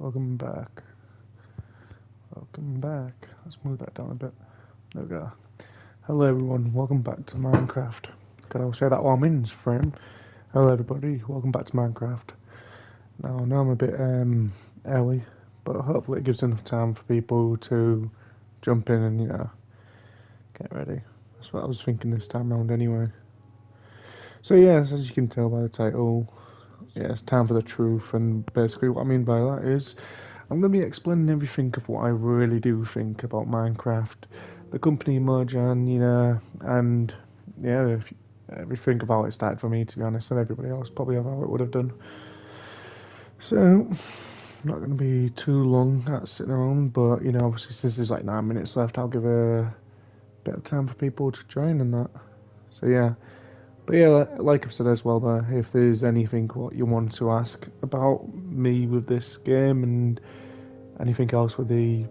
Welcome back. Welcome back. Let's move that down a bit. There we go. Hello everyone, welcome back to Minecraft. Gotta say that while I'm in this frame. Hello everybody, welcome back to Minecraft. Now I'm a bit early, but hopefully it gives enough time for people to jump in and, get ready. That's what I was thinking this time around anyway. So yes, as you can tell by the title, it's time for the truth, and basically what I mean by that is I'm going to be explaining everything of what I really do think about Minecraft, the company Mojang, and everything about it started for me, to be honest, and everybody else probably how it would have done. So, I'm not going to be too long at sitting around, but, obviously since there's like 9 minutes left, I'll give a bit of time for people to join and that. So, yeah. But yeah, like I've said as well there, if there's anything what you want to ask about me with this game and anything else with the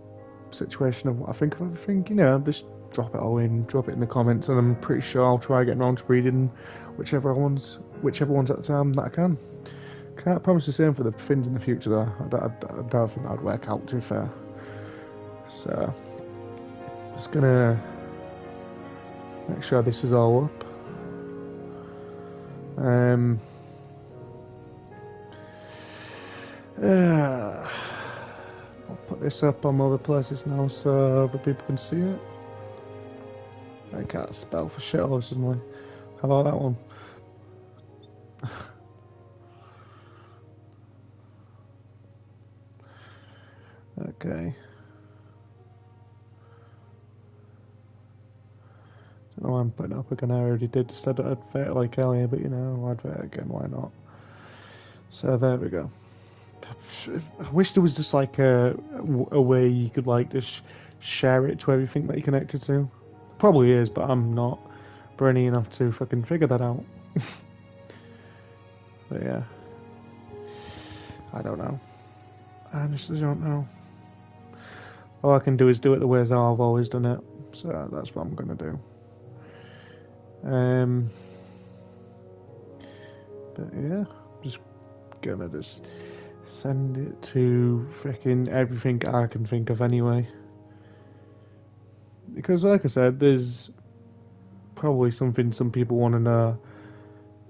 situation of what I think of everything, just drop it all in, drop it in the comments, and I'm pretty sure I'll try getting around to reading whichever ones at the time that I can. Can't promise the same for the things in the future though. I don't think that'd work out, to be fair. So, just gonna make sure this is all up. I'll put this up on other places now so other people can see it. I can't spell for shit suddenly. How about that one? Okay. Don't know why I'm putting it up again. I already did just advert it like earlier, but I'll advert it again, why not? So there we go. I wish there was just like a way you could like just share it to everything that you're connected to. Probably is, but I'm not brainy enough to fucking figure that out. But yeah, I don't know. I honestly don't know. All I can do is do it the way as I've always done it, so that's what I'm gonna do. But yeah, just gonna send it to freaking everything I can think of anyway. Because like I said, there's probably something some people want to know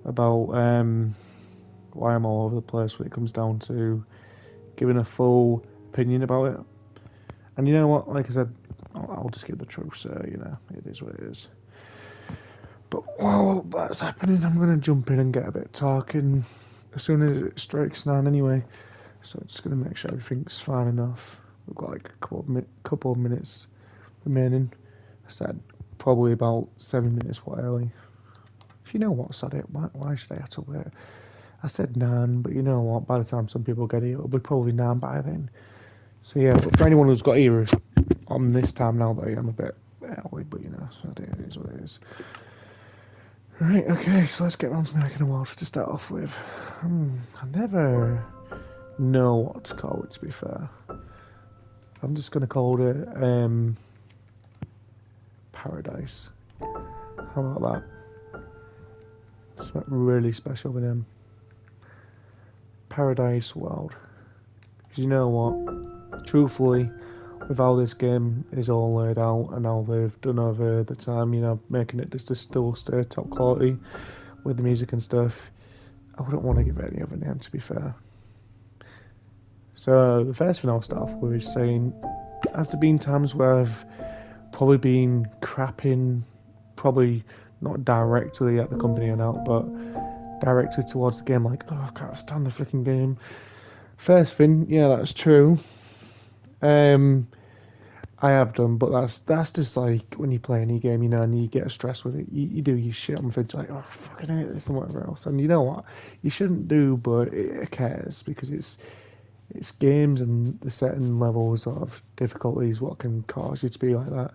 about why I'm all over the place when it comes down to giving a full opinion about it. And you know what, like I said, I'll just give the truth, so it is what it is. But while that's happening, I'm going to jump in and get a bit talking as soon as it strikes 9 anyway. So I'm just going to make sure everything's fine enough. We've got like a couple of minutes remaining. I said probably about 7 minutes early. If you know what, sod it, why should I have to wait? I said 9, but you know what, by the time some people get here, it'll be probably 9 by then. So yeah, but for anyone who's got ears on this time now, that I am a bit early, but so it is what it is. Right, okay, so let's get on to making a world to start off with. I never know what to call it, to be fair. I'm just going to call it Paradise. How about that? It's really special with him. Paradise World. Because you know what? Truthfully, with how this game is all laid out and how they've done over the time, making it just to still stay top quality with the music and stuff, I wouldn't want to give it any other name, to be fair. So the first thing I'll start off with is saying, has there been times where I've probably been crapping, probably not directly at the company or out, but directly towards the game, like, oh, I can't stand the freaking game. First thing, yeah, that's true. I have done, but that's just like when you play any game, and you get stressed with it. You do your shit on things like, oh, I fucking hate this and whatever else. And you know what? You shouldn't do, but it cares because it's games and the certain levels of difficulties what can cause you to be like that.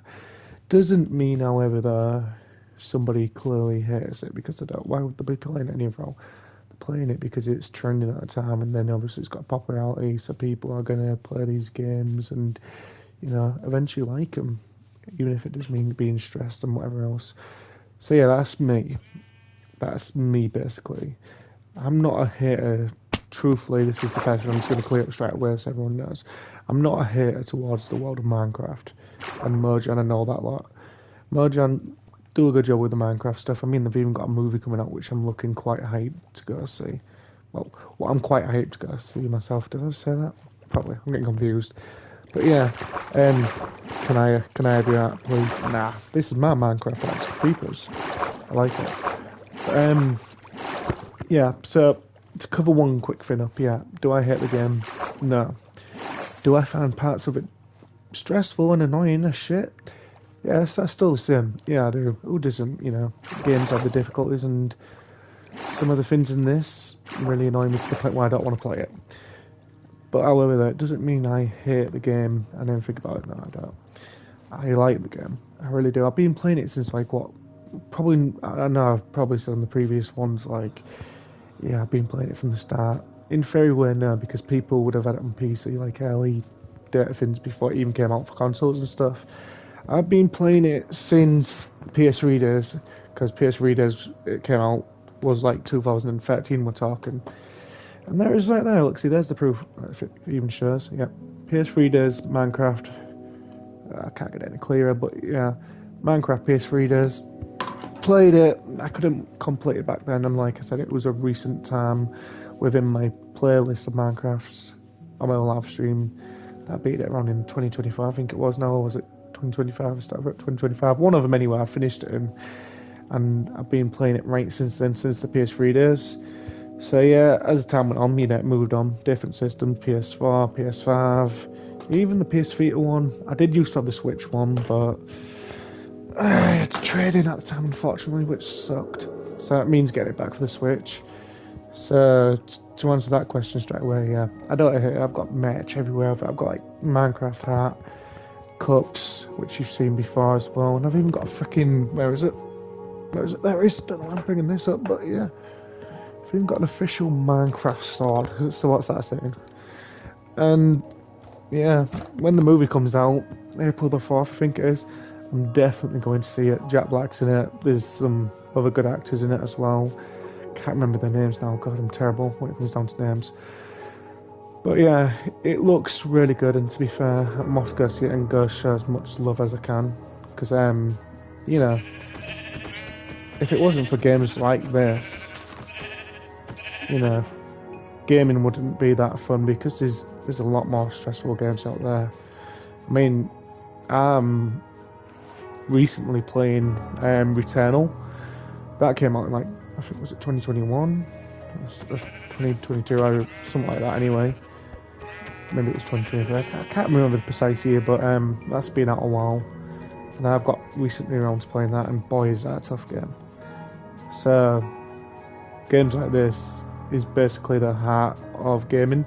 Doesn't mean, however, that somebody clearly hates it because they don't. Why would they be playing it anyhow? They're playing it because it's trending at the time, and then obviously it's got popularity, so people are gonna play these games and eventually like them, even if it does mean being stressed and whatever else. So yeah, that's me. That's me basically. I'm not a hater truthfully, this is the case, and I'm just going to clear up straight away so everyone knows. I'm not a hater towards the world of Minecraft and Mojang and all that lot. Mojang do a good job with the Minecraft stuff. I mean, they've even got a movie coming out which I'm looking quite hyped to go see. Well, I'm quite hyped to go see myself. Did I say that? Probably. I'm getting confused. But yeah, can I have your art, please? Nah, this is my Minecraft. That's creepers. I like it. Yeah. So to cover one quick thing up, yeah. Do I hate the game? No. Do I find parts of it stressful and annoying as shit? Yes, that's still the same. Yeah, I do. Who doesn't? You know, games have the difficulties, and some of the things in this really annoy me to the point where I don't want to play it. But however, that doesn't mean I hate the game and then think about it. No, I don't. I like the game. I really do. I've been playing it since like what? Probably, I know I've probably said on the previous ones, like, yeah, I've been playing it from the start. In theory, way no, because people would have had it on PC, like early data things before it even came out for consoles and stuff. I've been playing it since PS3 days, because PS3 days it came out was like 2013 we're talking. And there is right there, look, see there's the proof, if it even shows, yeah. PS3 days, Minecraft, I can't get any clearer, but yeah, Minecraft PS3 days. Played it, I couldn't complete it back then, and like I said, it was a recent time within my playlist of Minecrafts on my live stream. I beat it around in 2025, I think it was now, or was it 2025? I started at 2025. One of them anyway. I finished it and I've been playing it right since then, since the PS3 days. So yeah, as time went on, you know, it moved on. Different systems: PS4, PS5, even the PS Vita one. I did used to have the Switch one, but I had to trade in at the time, unfortunately, which sucked. So that means getting it back for the Switch. So to answer that question straight away, yeah, I don't hate it. I've got merch everywhere. I've got like Minecraft hat, cups, which you've seen before as well, and I've even got a freaking, where is it? There it is. Don't know why I'm bringing this up, but yeah, I've even got an official Minecraft sword. So what's that saying? And yeah, when the movie comes out, April the 4th, I think it is, I'm definitely going to see it. Jack Black's in it. There's some other good actors in it as well. Can't remember their names now. God, I'm terrible when it comes down to names. But yeah, it looks really good, and to be fair, I must go see it and go show as much love as I can. Because, you know, if it wasn't for games like this, you know, gaming wouldn't be that fun, because there's a lot more stressful games out there. I mean, I'm recently playing Returnal. That came out in like, I think, was it 2021? 2022 or something like that anyway. Maybe it was 2023. I can't remember the precise year, but that's been out a while. And I've got recently around to playing that, and boy, is that a tough game. So, games like this is basically the heart of gaming,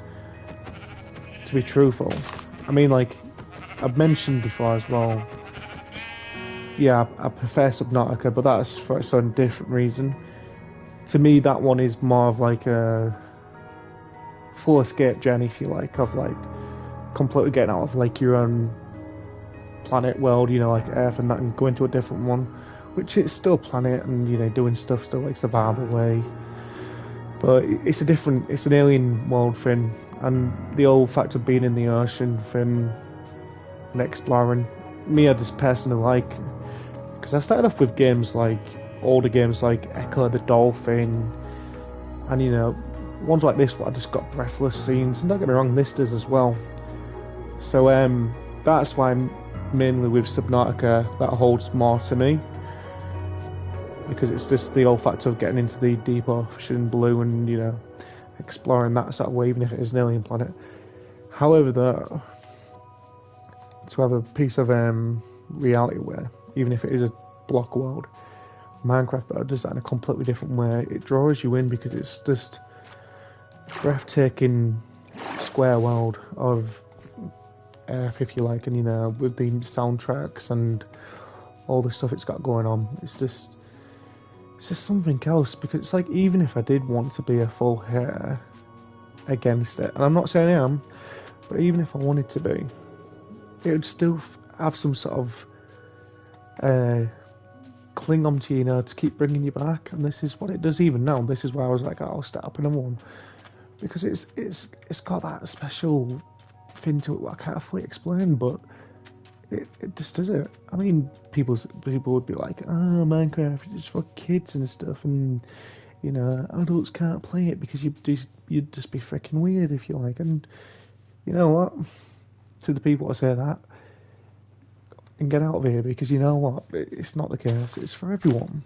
to be truthful. I mean, like, I've mentioned before as well, yeah, I prefer Subnautica, but that's for its own different reason. To me, that one is more of like a full escape journey, if you like, of like completely getting out of like your own planet world, you know, like Earth and that, and going to a different one, which is still planet and, you know, doing stuff still like survival way, but it's an alien world thing, and the old fact of being in the ocean thing and exploring, me I just personally like, because I started off with games like older games like Echo the Dolphin, and you know, ones like this where I just got breathless scenes, and don't get me wrong, this does as well. So that's why mainly with Subnautica that holds more to me, because it's just the old factor of getting into the deep ocean blue and, you know, exploring that sort of way, even if it is an alien planet. However, though, to have a piece of reality where, even if it is a block world, Minecraft does that in a completely different way. It draws you in because it's just breathtaking square world of Earth, if you like, and, you know, with the soundtracks and all the stuff it's got going on, it's just something else. Because it's like, even if I did want to be a full hater against it, and I'm not saying I am, but even if I wanted to be, it would still have some sort of cling on to you, you know, to keep bringing you back. And this is what it does even now. This is why I was like, oh, I'll start up another one. because it's got that special thing to it what I can't fully explain, but it just does it. I mean, people would be like, "Oh, Minecraft is for kids and stuff," and you know, adults can't play it because you'd just be freaking weird if you like. And you know what? To the people that say that, and get out of here, because you know what? It's not the case. It's for everyone.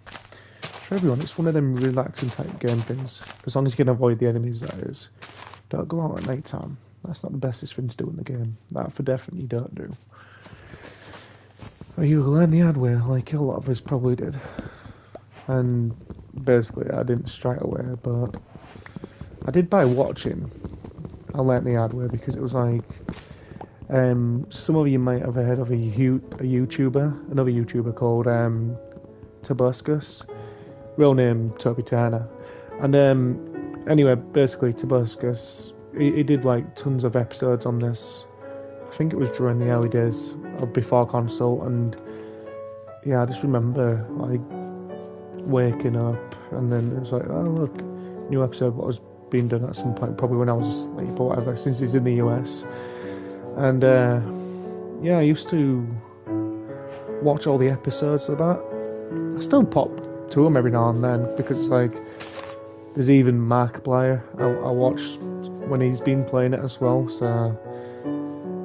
For everyone. It's one of them relaxing type game things. As long as you can avoid the enemies, that is. Don't go out at night time. That's not the bestest thing to do in the game. That for definitely don't do. Or you learn the hard way, like a lot of us probably did. And basically, I didn't straight away, but I did by watching. I learned the hard way because it was like, some of you might have heard of a YouTuber, another YouTuber called Tobuscus, real name Toby Turner, and anyway, basically Tobuscus, he did like tons of episodes on this. I think it was during the early days of before console, and yeah, I just remember like waking up and then it was like, oh look, new episode what was being done at some point, probably when I was asleep or whatever, since he's in the US. And yeah, I used to watch all the episodes of that. I still pop to them every now and then because it's like there's even Markiplier. I watch when he's been playing it as well. So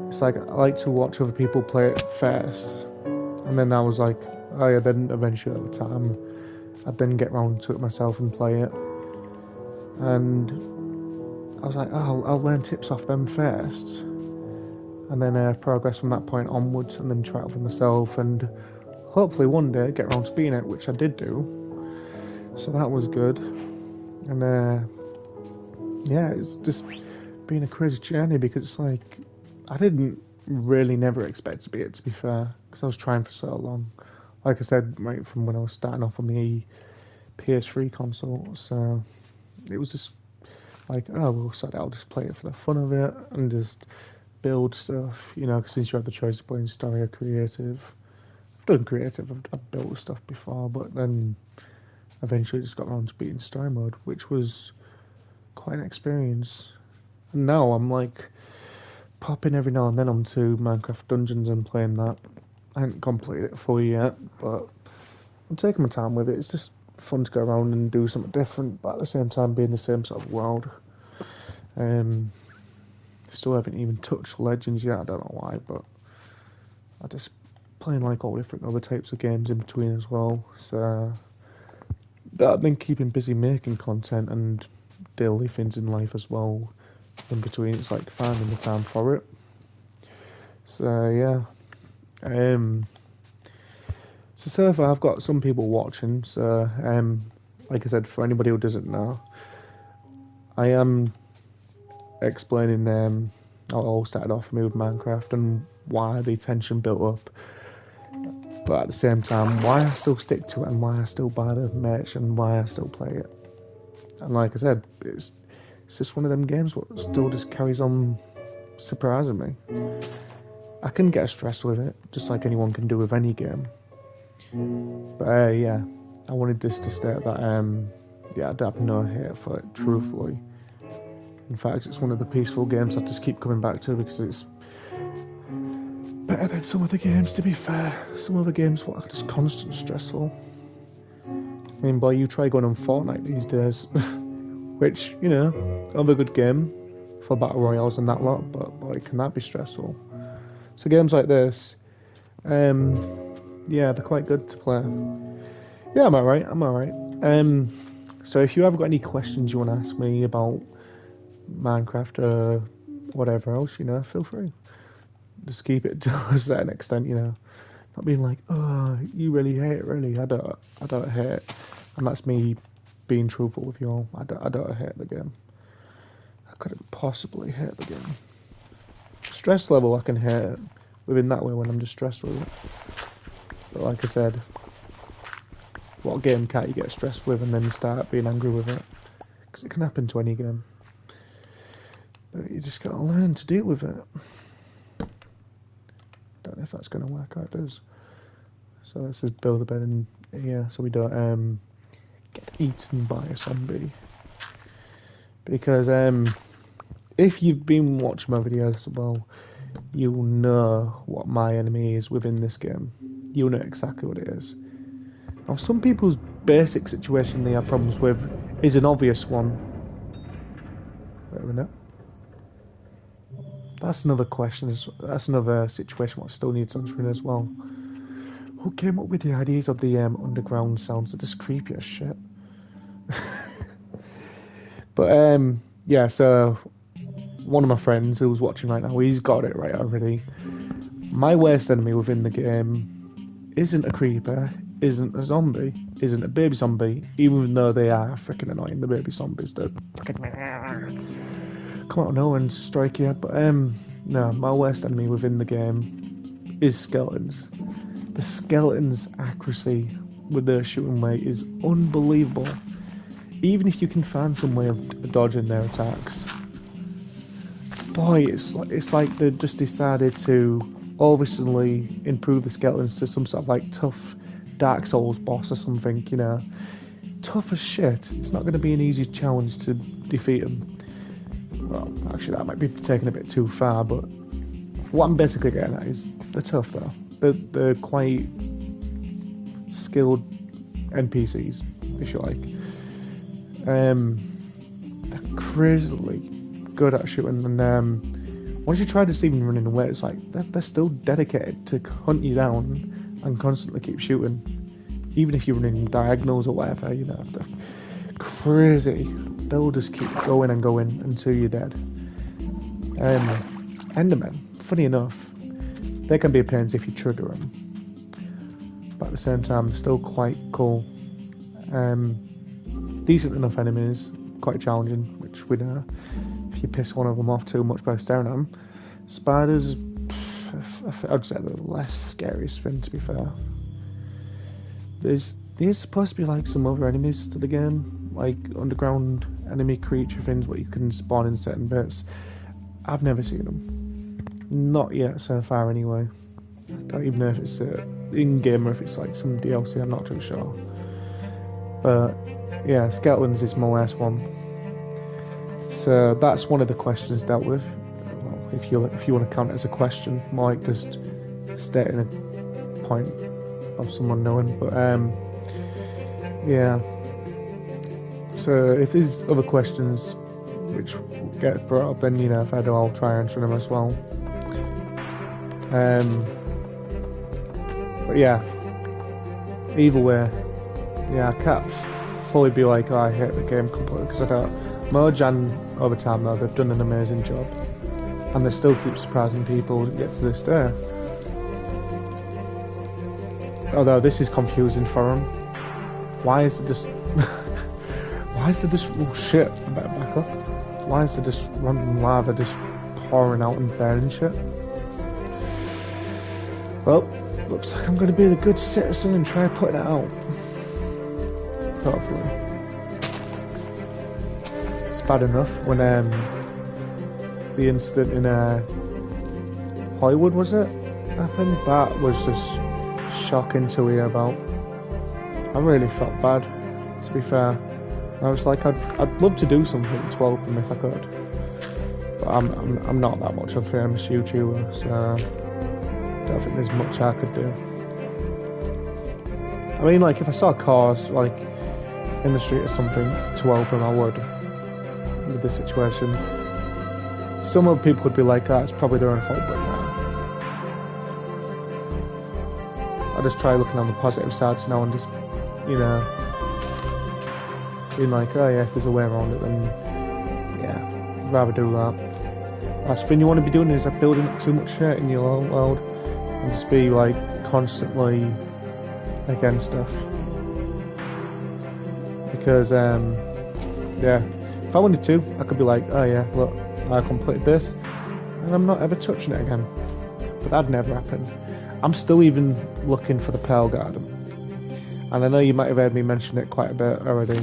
it's like I like to watch other people play it first, and then I was like, oh yeah, then eventually over time I'd then get round to it myself and play it. And I was like, oh, I'll learn tips off them first, and then progress from that point onwards, and then try it for myself, and hopefully one day get around to being it, which I did do. So that was good. And yeah, it's just been a crazy journey because it's like I didn't really never expect to be it, to be fair, because I was trying for so long. Like I said, right from when I was starting off on the PS3 console, so it was just like, oh, well, so I'll just play it for the fun of it and just build stuff, you know, 'cause since you have the choice of playing story or creative. I've done creative, I've built stuff before, but then eventually just got around to beating story mode, which was quite an experience. And now I'm like popping every now and then onto Minecraft Dungeons and playing that. I haven't completed it fully yet, but I'm taking my time with it. It's just fun to go around and do something different, but at the same time being the same sort of world. Still haven't even touched Legends yet, I don't know why, but I just playing like all different other types of games in between as well. So that I've been keeping busy making content and daily things in life as well. In between, it's like finding the time for it. So yeah, so far I've got some people watching. So like I said, for anybody who doesn't know, I am explaining how it all started off for me with Minecraft and why the tension built up, but at the same time why I still stick to it and why I still buy the merch and why I still play it. And like I said, it's just one of them games what still just carries on surprising me. I can get stressed with it, just like anyone can do with any game. But yeah, I wanted this to state that yeah, I have no hate for it, truthfully. In fact, it's one of the peaceful games I just keep coming back to because it's better than some of the games, to be fair. Some of the games are just constant stressful. I mean, boy, you try going on Fortnite these days, which, you know, another good game for Battle Royales and that lot, but boy, can that be stressful. So games like this, yeah, they're quite good to play. Yeah, I'm alright. So if you have got any questions you want to ask me about Minecraft or whatever else, you know, feel free. Just keep it to a certain extent, you know. Not being like, oh, you really hate it, really. I don't hate it. And that's me being truthful with you all. I don't hate the game. I couldn't possibly hate the game. Stress level I can hate it within that way when I'm just stressed with it. But like I said, what game can't you get stressed with and then start being angry with it? Because it can happen to any game. But you just gotta learn to deal with it. Don't know if that's gonna work out, it does. So let's just build a bed in here so we don't get eaten by a zombie. because if you've been watching my videos, well, you'll know what my enemy is within this game. You'll know exactly what it is. Now, some people's basic situation they have problems with is an obvious one. Wait a minute. That's another question. That's another situation what still needs answering as well. Who came up with the ideas of the underground sounds? They're just creepy as shit. But yeah, so one of my friends who's watching right now, he's got it right already. My worst enemy within the game isn't a creeper, isn't a zombie, isn't a baby zombie, even though they are freaking annoying, the baby zombies. They're freaking come out of nowhere and strike you. But no, my worst enemy within the game is skeletons. The skeletons' accuracy with their shooting weight is unbelievable. Even if you can find some way of dodging their attacks. Boy, it's like they just decided to obviously improve the skeletons to some sort of like tough Dark Souls boss or something, you know. Tough as shit. It's not going to be an easy challenge to defeat them. Well, actually that might be taken a bit too far, but what I'm basically getting at is they're tough though. They're quite skilled NPCs, if you like. They're crazily good at shooting, and once you try just even running away, it's like they're still dedicated to hunt you down and constantly keep shooting, even if you're running diagonals or whatever. You know, they're crazy. They'll just keep going and going until you're dead. Endermen, funny enough, they can be a pain if you trigger them, but at the same time, they're still quite cool. Decent enough enemies, quite challenging, which we know. If you piss one of them off too much by staring at them. Spiders, I'd say they're the less scariest thing, to be fair. There's supposed to be like some other enemies to the game, like underground enemy creature things where you can spawn in certain bits. I've never seen them. Not yet so far anyway. I don't even know if it's in-game or if it's like some DLC, I'm not too sure. But yeah, skeletons is my last one. So that's one of the questions dealt with. Well, if you want to count it as a question, more like just stating a point of someone knowing. But yeah. So if there's other questions which get brought up, then you know, if I do, I'll try answering them as well. But yeah, either way, yeah, I can't fully be like, oh, I hate the game completely, because I don't. Mojang, over time though, they've done an amazing job, and they still keep surprising people yet to this day. Although this is confusing for them. Why is it just oh shit, I better back up. Why is there just random lava just pouring out and burning shit? Well, looks like I'm going to be the good citizen and try putting it out. Hopefully. It's bad enough when the incident in Hollywood, was it, happened? That was just shocking to hear about. I really felt bad, to be fair. I was like, I'd love to do something to help them if I could, but I'm not that much of a famous YouTuber, so I don't think there's much I could do. I mean, like, if I saw cars like in the street or something to help them, I would. With this situation, some other people would be like, "Ah, it's probably their own fault," but no. I just try looking on the positive sides now and just, you know, being like, oh yeah, if there's a way around it, then yeah, I'd rather do that. Last thing you want to be doing is like building up too much shit in your world and just be like constantly against stuff. Because yeah, if I wanted to, I could be like, oh yeah, look, I completed this and I'm not ever touching it again. But that'd never happen. I'm still even looking for the Pearl Garden, and I know you might have heard me mention it quite a bit already,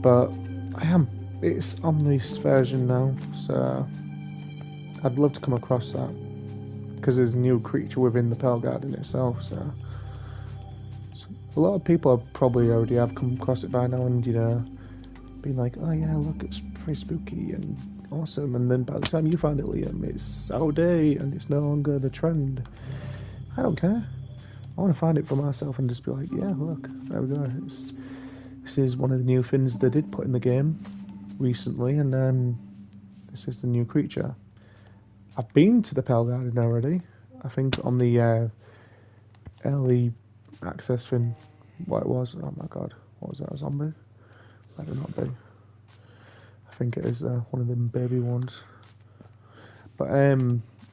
but I am. It's on this version now, so I'd love to come across that, because there's a new creature within the Pearl Garden itself, so a lot of people probably already have come across it by now and, you know, been like, oh yeah, look, it's very spooky and awesome, and then by the time you find it, Liam, it's outdated and it's no longer the trend. I don't care. I want to find it for myself and just be like, yeah, look, there we go. This is one of the new things they did put in the game recently, and this is the new creature. I've been to the Pale Garden already. I think on the early access thing, what it was. Oh my god, what was that, a zombie? Better not be. I think it is one of them baby ones. But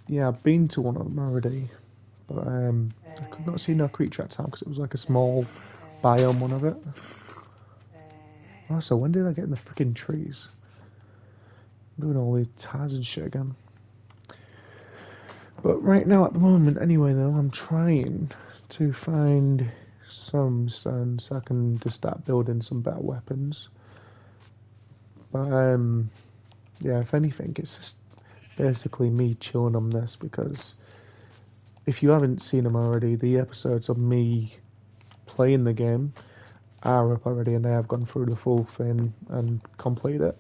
yeah, I've been to one of them already. But I could not see no creature at the time because it was like a small biome one of it. Oh, so when did I get in the freaking trees? I'm doing all these ties and shit again. But right now, at the moment, anyway, though, I'm trying to find some stones so I can just start building some better weapons. But yeah, if anything, it's just basically me chilling on this, because if you haven't seen them already, the episodes of me playing the game are up already, and I have gone through the full thing and completed it,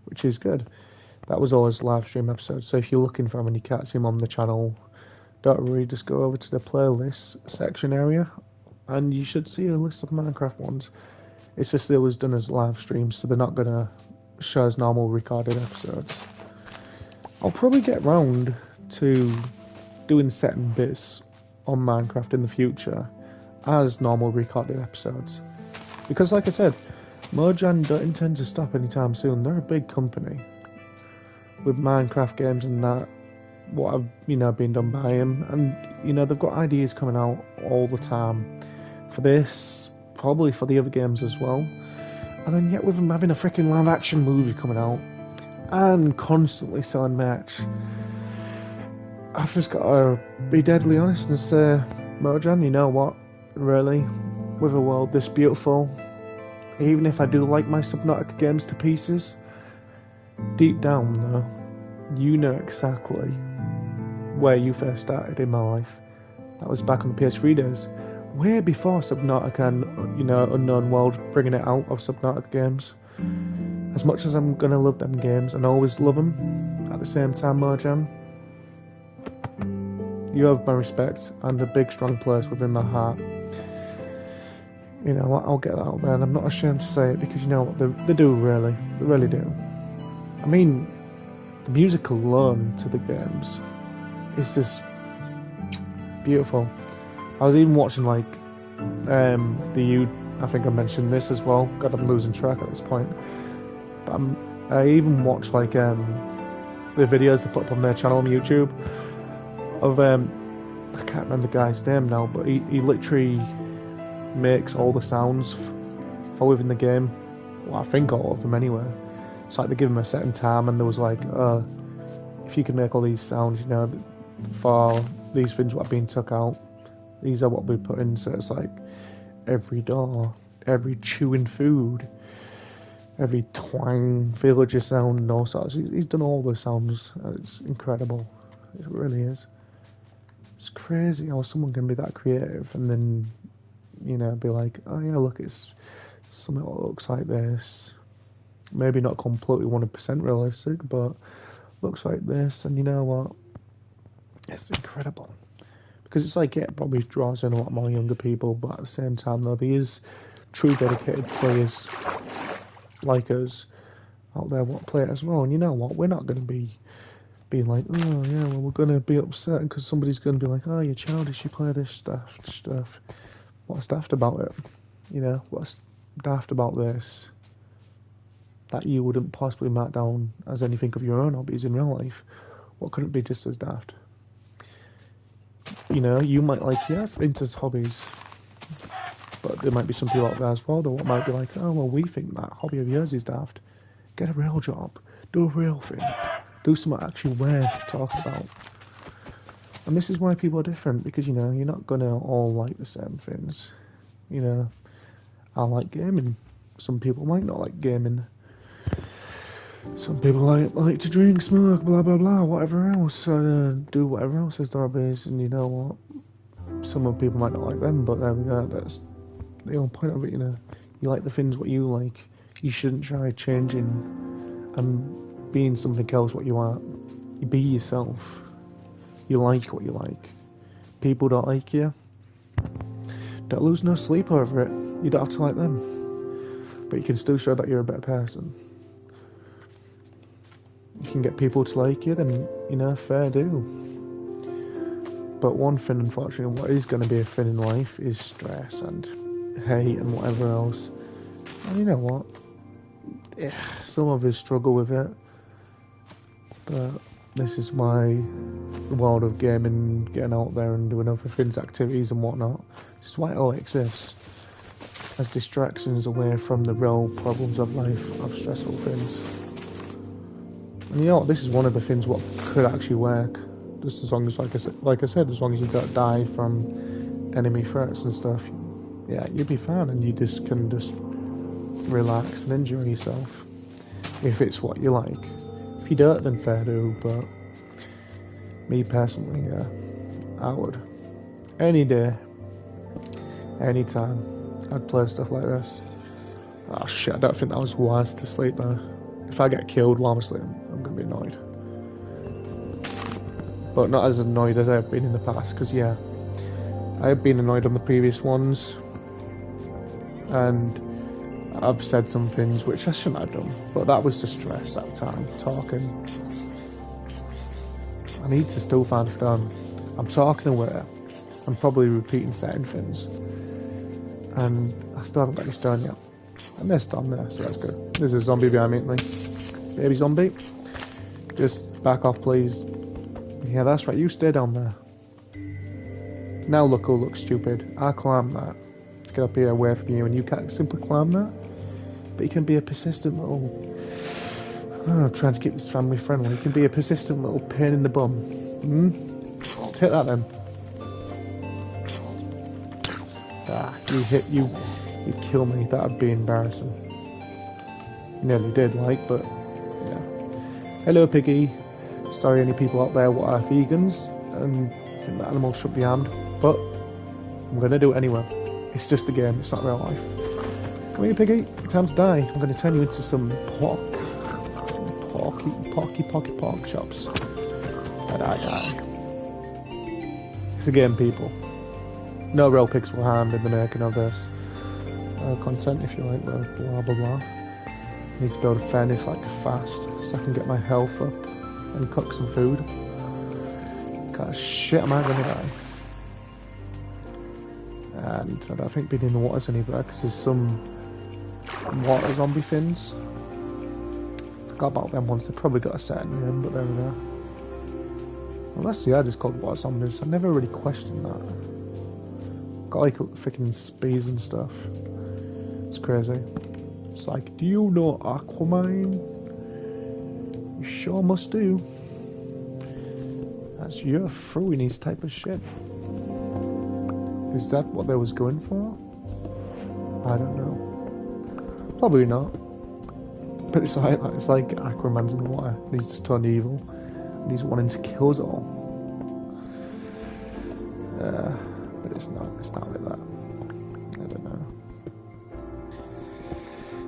which is good. That was always live stream episodes, so if you're looking for them and you can't see them on the channel, don't worry, just go over to the playlist section area and you should see a list of Minecraft ones. It's just they was done as live streams, so they're not gonna show as normal recorded episodes. I'll probably get round to doing certain bits on Minecraft in the future as normal recorded episodes, because like I said, Mojang don't intend to stop anytime soon. They're a big company with Minecraft games and that, what have been done by him, and they've got ideas coming out all the time for this, probably for the other games as well. And then yet with them having a freaking live action movie coming out and constantly selling merch, I've just got to be deadly honest and say, Mojang, you know what, really, with a world this beautiful, even if I do like my Subnautica games to pieces, deep down though, you know exactly where you first started in my life. That was back on the PS3 days, way before Subnautica and Unknown World bringing it out of Subnautica games. As much as I'm gonna love them games and always love them, at the same time, Mojang, you have my respect and a big strong place within my heart. I'll get that out there, and I'm not ashamed to say it, because you know what, they do really, they really do. I mean, the music alone to the games is just beautiful. I was even watching I think I mentioned this as well. God, I'm losing track at this point. But I even watched the videos they put up on their channel on YouTube of I can't remember the guy's name now, but he literally makes all the sounds for within the game. Well, I think all of them anyway. It's like they give him a certain time, and there was if you can make all these sounds, for these things what are being took out, these are what we put in. So it's like every door, every chewing food, every twang, villager sound, and all sorts. He's done all the sounds. It's incredible. It really is. It's crazy how someone can be that creative and then, be like, oh yeah, look, it's something that looks like this. Maybe not completely 100% realistic, but looks like this, and you know what? It's incredible. Because it's it probably draws in a lot more younger people, but at the same time, there is true dedicated players like us out there what play it as well. And you know what? We're not going to be being like, oh yeah, well, we're going to be upset because somebody's going to be like, oh, you're childish, you play this stuff. What's daft about it? What's daft about this that you wouldn't possibly mark down as anything of your own hobbies in real life? What could it be just as daft? You might into hobbies, but there might be some people out there as well that might be like, oh well, we think that hobby of yours is daft. Get a real job, do a real thing, do something actually worth talking about. And this is why people are different, because you're not gonna all like the same things. I like gaming. Some people might not like gaming. Some people like to drink, smoke, blah blah blah, whatever else, do whatever else is their hobbies, and you know what? Some of people might not like them, but there we go. That's the whole point of it. You like the things what you like. You shouldn't try changing and being something else what you aren't. You be yourself. You like what you like. People don't like you. Don't lose no sleep over it. You don't have to like them. But you can still show that you're a better person. If you can get people to like you, then, you know, fair do. But one thing, unfortunately, what is going to be a thing in life is stress and hate and whatever else. And you know what? Yeah, some of us struggle with it. But this is why the world of gaming, getting out there and doing other things, activities and whatnot, this is why it all exists. As distractions away from the real problems of life, of stressful things. And you know what, this is one of the things what could actually work. Just as long as, like I said, as long as you don't die from enemy threats and stuff, yeah, you'll be fine, and you can just relax and enjoy yourself. If it's what you like. If you don't, then fair do, but me personally, yeah, I would. Any day, any time, I'd play stuff like this. Oh shit, I don't think that was wise to sleep there. If I get killed while I'm asleep, I'm gonna be annoyed. But not as annoyed as I've been in the past, because yeah, I have been annoyed on the previous ones, and I've said some things which I shouldn't have done, but that was the stress at the time, talking. I need to still find a stand. I'm talking away, I'm probably repeating certain things, and I still haven't got any stone yet. And there's stone there, so that's good. There's a zombie behind me. Baby zombie. Just back off, please. Yeah, that's right, you stay down there. Now look who looks stupid. I climbed that to get up here away from you, and you can't simply climb that? But you can be a persistent little... I'm trying to keep this family friendly. You can be a persistent little pain in the bum. Take that then. Ah, you kill me. That'd be embarrassing. You nearly did, like, but yeah. Hello, Piggy. Sorry, any people out there what are vegans and think that animals should be harmed, but I'm gonna do it anyway. It's just a game. It's not real life. Come here, Piggy. Time to die. I'm gonna turn you into some pork. Some porky chops. And I die. It's a game, people. No real pigs were harmed in the making of this content, if you like, blah blah blah. I need to build a furnace like fast so I can get my health up and cook some food. Cause shit, am I gonna die? And I don't think being in the water's any better because there's some water zombie things. Forgot about them ones. They probably got a setting in, but there we go. Unless they are just called water zombies. I never really questioned that. Got like freaking speeds and stuff. It's crazy. It's like, do you know Aquaman? You sure must do. That's your fruiness type of shit. Is that what they was going for? I don't know. Probably not. But it's like Aquaman's in the water. He's just turned evil. And he's wanting to kill us all. But it's not like that. I don't know.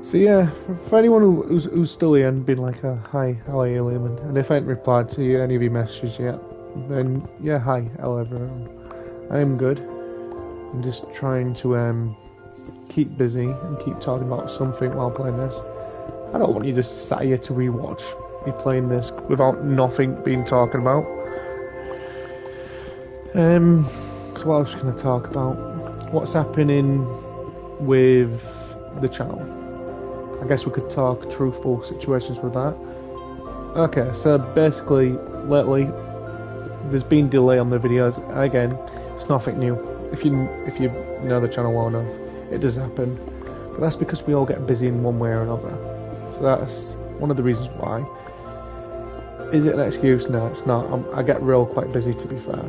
So yeah, for anyone who's still here and been like, hi, how are you, Lehman? And if I haven't replied to any of your messages yet, then yeah, hi, hello everyone. I am good. I'm just trying to keep busy and keep talking about something while playing this. I don't want you just sat here to rewatch me playing this without nothing being talking about. So what I was going to talk about, what's happening with the channel. I guess we could talk truthful situations with that. Okay, so basically, lately, there's been delay on the videos. Again, it's nothing new. If you know the channel well enough, it does happen. But that's because we all get busy in one way or another. So that's one of the reasons why. Is it an excuse? No, it's not. I get real quite busy, to be fair.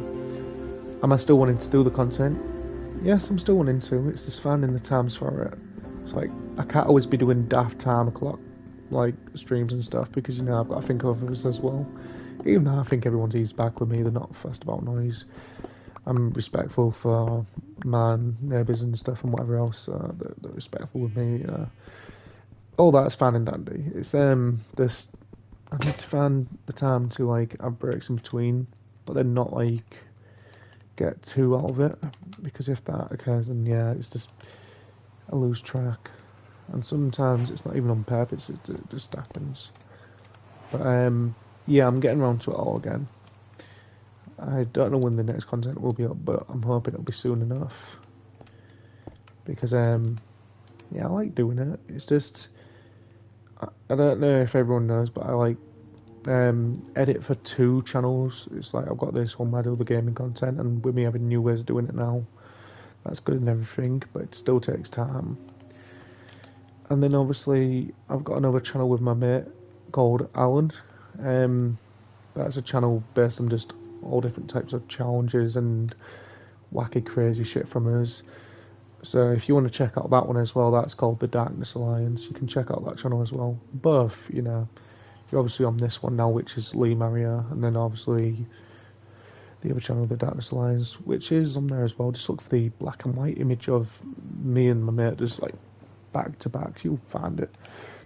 Am I still wanting to do the content? Yes, I'm still wanting to. It's just finding the times for it. It's like, I can't always be doing daft time o'clock, like, streams and stuff, because, you know, I've got to think of others as well. Even though I think everyone's eased back with me, they're not fussed about noise. I'm respectful for my neighbours and stuff and whatever else, they're respectful with me. all that's fine and dandy. It's this I need to find the time to like have breaks in between, but then not like get too out of it, because if that occurs, then yeah, it's just I lose track, and sometimes it's not even on purpose; it just happens. But yeah, I'm getting around to it all again. I don't know when the next content will be up, but I'm hoping it'll be soon enough, because yeah, I like doing it. It's just I don't know if everyone knows, but I like edit for 2 channels. It's like I've got this one where I do the gaming content, and with me having new ways of doing it now, that's good and everything, but it still takes time. And then obviously I've got another channel with my mate called Alan. That's a channel based on just all different types of challenges and wacky crazy shit from us. So if you want to check out that one as well, that's called the Darkness Alliance. You can check out that channel as well. Both, you know, you're obviously on this one now, which is Lee Maria, and then obviously the other channel, the Darkness Alliance, which is on there as well. Just look for the black and white image of me and my mate, just like back to back. You'll find it.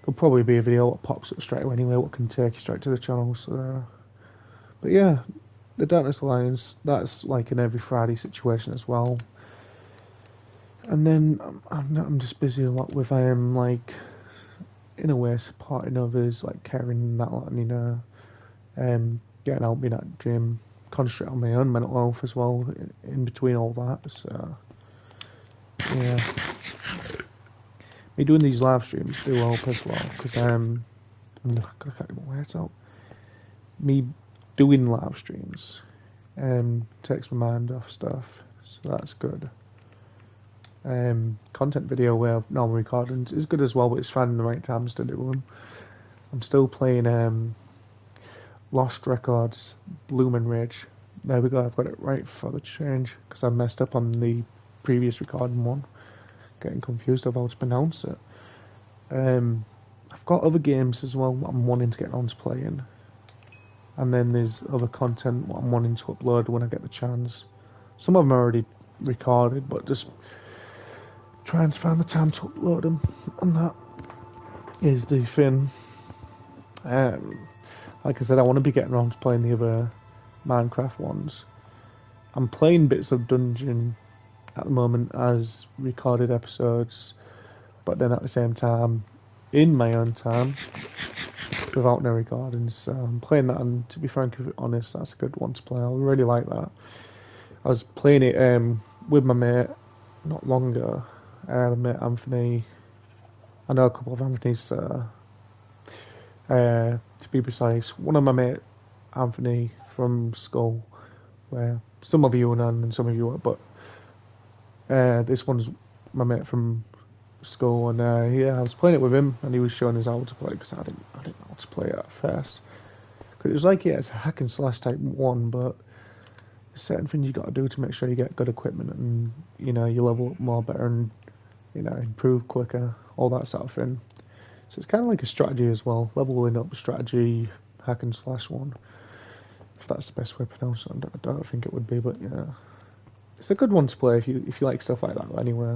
There'll probably be a video that pops up straight away anyway, what can take you straight to the channel. So, but yeah, the Darkness Alliance, that's like an every Friday situation as well. And then I'm just busy a lot with like in a way supporting others, like caring and that lot, and you know, getting out me that gym, concentrate on my own mental health as well in between all that. So yeah, me doing these live streams do help as well, because I'm gonna get my words out. Me doing live streams takes my mind off stuff, so that's good. Content video where I've normal recordings is good as well, but it's finding the right times to do them. I'm still playing Lost Records, Bloomin' Rage. There we go, I've got it right for the change, because I messed up on the previous recording one, getting confused of how to pronounce it. I've got other games as well I'm wanting to get around to playing, and then there's other content what I'm wanting to upload when I get the chance. Some of them are already recorded, but just trying to find the time to upload them, and that is the thing. Like I said, I want to be getting around to playing the other Minecraft ones. I'm playing bits of Dungeon at the moment as recorded episodes, but then at the same time, in my own time, without no recordings. So I'm playing that, and to be frankly honest, that's a good one to play. I really like that. I was playing it with my mate not long ago. My mate Anthony. I know a couple of Anthony's. To be precise, one of my mate Anthony from school, where some of you are known and some of you are, but this one's my mate from school, and yeah, I was playing it with him, and he was showing us how to play, because I didn't know how to play it at first, because it was like, yeah, it's a hack and slash type one, but there's certain things you got to do to make sure you get good equipment, and you know, you level up more better, and you know, improve quicker, all that sort of thing. So it's kind of like a strategy as well, leveling up strategy, hack and slash one, if that's the best way to pronounce it. I don't think it would be, but yeah, it's a good one to play if you like stuff like that. Anyway,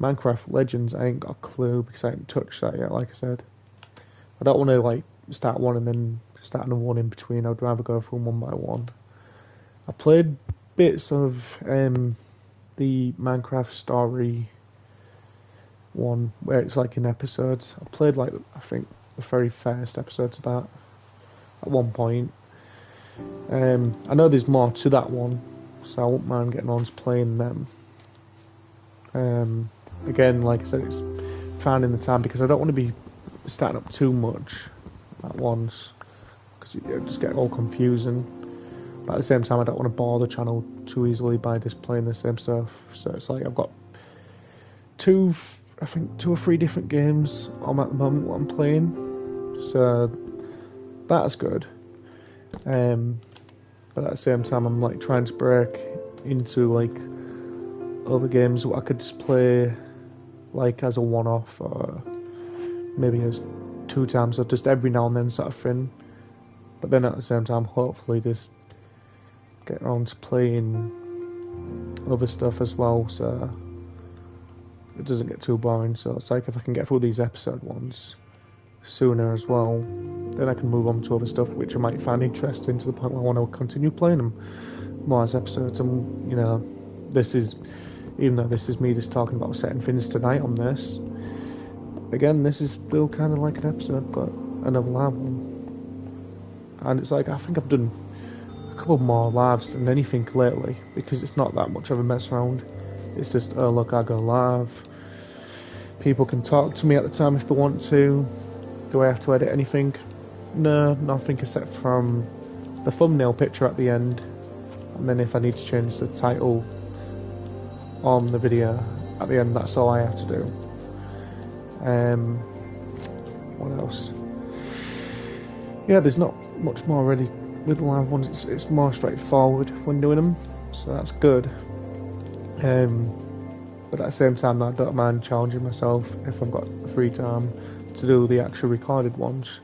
Minecraft Legends, I ain't got a clue, because I haven't touched that yet. Like I said, I don't want to like start one and then start another one in between. I'd rather go through them one by one. I played bits of the Minecraft story one where it's like in episodes. I played like, I think, the very first episodes of that at one point. I know there's more to that one, so I won't mind getting on to playing them. Again, like I said, it's finding the time, because I don't want to be starting up too much at once, because it just get all confusing. But at the same time, I don't want to bore the channel too easily by just playing the same stuff. So it's like I've got two or three different games on at the moment what I'm playing. So that's good. But at the same time, I'm like trying to break into like other games what I could just play like as a one-off, or maybe as 2 times, or just every now and then sort of thing. But then at the same time, hopefully just get around to playing other stuff as well. So it doesn't get too boring. So it's like if I can get through these episode ones sooner as well, then I can move on to other stuff which I might find interesting to the point where I want to continue playing them more as episodes. And you know, this is, even though this is me just talking about setting things tonight on this, again, this is still kind of like an episode, but another live one. And it's like, I think I've done a couple more lives than anything lately, because it's not that much of a mess around. It's just, oh look, I go live. People can talk to me at the time if they want to. Do I have to edit anything? No, nothing except from the thumbnail picture at the end. And then if I need to change the title on the video at the end, that's all I have to do. What else? Yeah, there's not much more really with the live ones. It's more straightforward when doing them, so that's good. But at the same time, I don't mind challenging myself if I've got free time to do the actual recorded ones.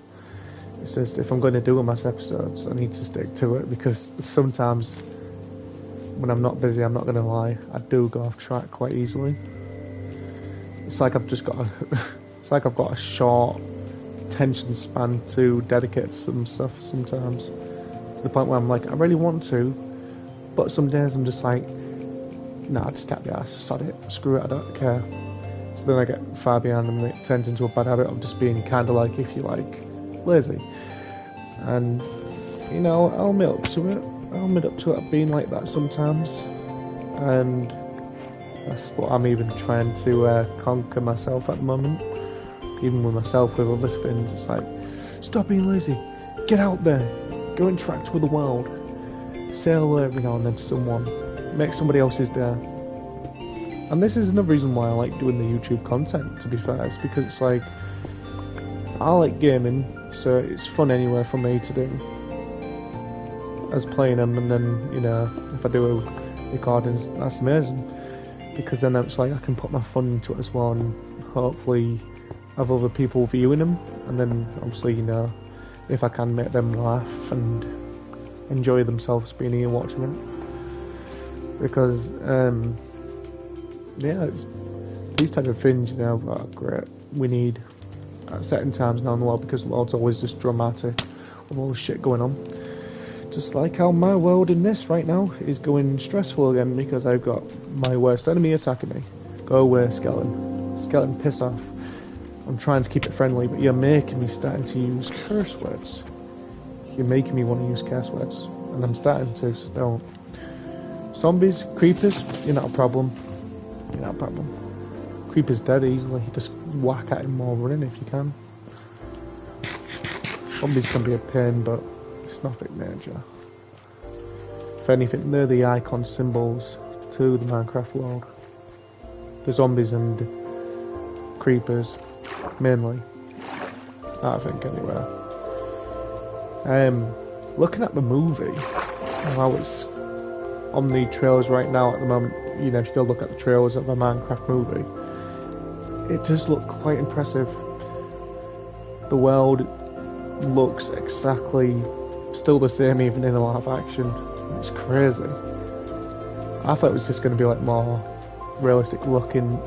It's just, if I'm going to do them as episodes, I need to stick to it, because sometimes when I'm not busy, I'm not going to lie, I do go off track quite easily. It's like I've just got it's like I've got a short attention span to dedicate to some stuff sometimes, to the point where I'm like, I really want to, but some days I'm just like, nah, I just can't be arsed, sod it, screw it, I don't care. So then I get far behind, and it turns into a bad habit of just being kind of like, if you like, lazy. And you know, I'll admit up to it. I'll admit up to it being like that sometimes, and that's what I'm even trying to conquer myself at the moment. Even with myself, with other things, it's like, stop being lazy, get out there, go interact with the world, say hello every now and then to someone, make somebody else's day. And this is another reason why I like doing the YouTube content, to be fair. It's because it's like, I like gaming, so it's fun anyway for me to do as playing them. And then, you know, if I do a recording, that's amazing, because then it's like I can put my fun into it as well, and hopefully have other people viewing them. And then obviously, you know, if I can make them laugh and enjoy themselves being here watching it, because yeah, these type of things, you know, are great. We need at certain times now in the world, because the world's always just dramatic with all the shit going on. Just like how my world in this right now is going stressful again, because I've got my worst enemy attacking me. Go away, skeleton. Skeleton, piss off. I'm trying to keep it friendly, but you're making me starting to use curse words. You're making me want to use curse words, and I'm starting to, so don't. Zombies, creepers, you're not a problem. You're not a problem. Creeper's dead easily, you just whack at him while running if you can. Zombies can be a pain, but it's nothing major. If anything, they're the icon symbols to the Minecraft world. The zombies and creepers, mainly. I think, anyway. Looking at the movie, how it's on the trailers right now at the moment, you know, if you go look at the trailers of a Minecraft movie, it does look quite impressive. The world looks exactly still the same, even in a live action. It's crazy. I thought it was just going to be like more realistic looking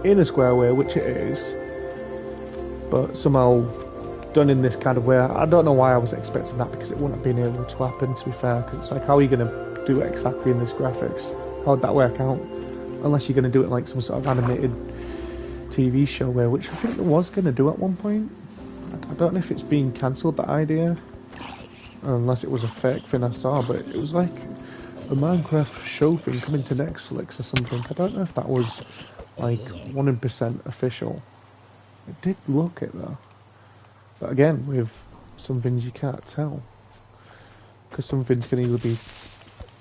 in a square way, which it is, but somehow done in this kind of way. I don't know why I was expecting that, because it wouldn't have been able to happen, to be fair, because it's like, how are you going to do it exactly in this graphics? How'd that work out? Unless you're going to do it like some sort of animated TV show way, which I think it was going to do at one point. I don't know if it's been cancelled, that idea, unless it was a fake thing I saw, but it was like a Minecraft show thing coming to Netflix or something. I don't know if that was like 100% official. It did look it though, but again, with some things you can't tell, because some things can either be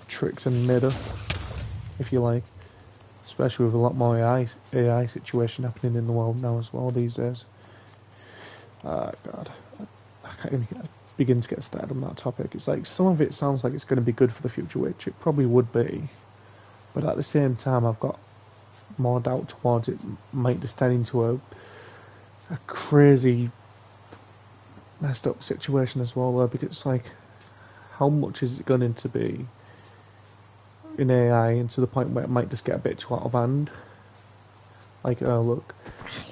tricked and made up, if you like, especially with a lot more AI situation happening in the world now as well these days. God, I can't even begin to get started on that topic. It's like, some of it sounds like it's going to be good for the future, which it probably would be, but at the same time I've got more doubt towards it might just turn into a crazy messed up situation as well, though, because it's like, how much is it going to be in AI, and to the point where it might just get a bit too out of hand. Like, oh look,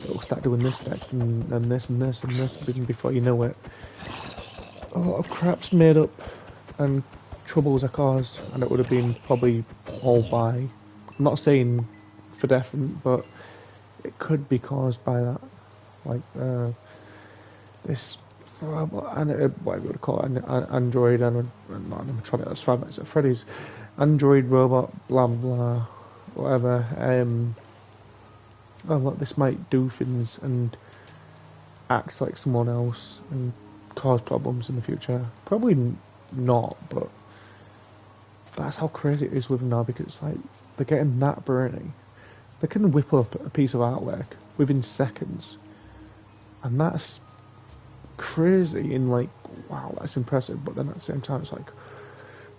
it'll start doing this next, and this and this and this, and before you know it, a lot of crap's made up, and troubles are caused, and it would have been probably all by, I'm not saying for definite, but it could be caused by that, like this robot, whatever you would call it, an android, not animatronic, that's Five Nights at Freddy's, android robot, blah blah, whatever. Oh look, this might do things and act like someone else and cause problems in the future. Probably not, but that's how crazy it is with them now, because it's like they're getting that brainy. They can whip up a piece of artwork within seconds, and that's crazy. In like, wow, that's impressive. But then at the same time, it's like,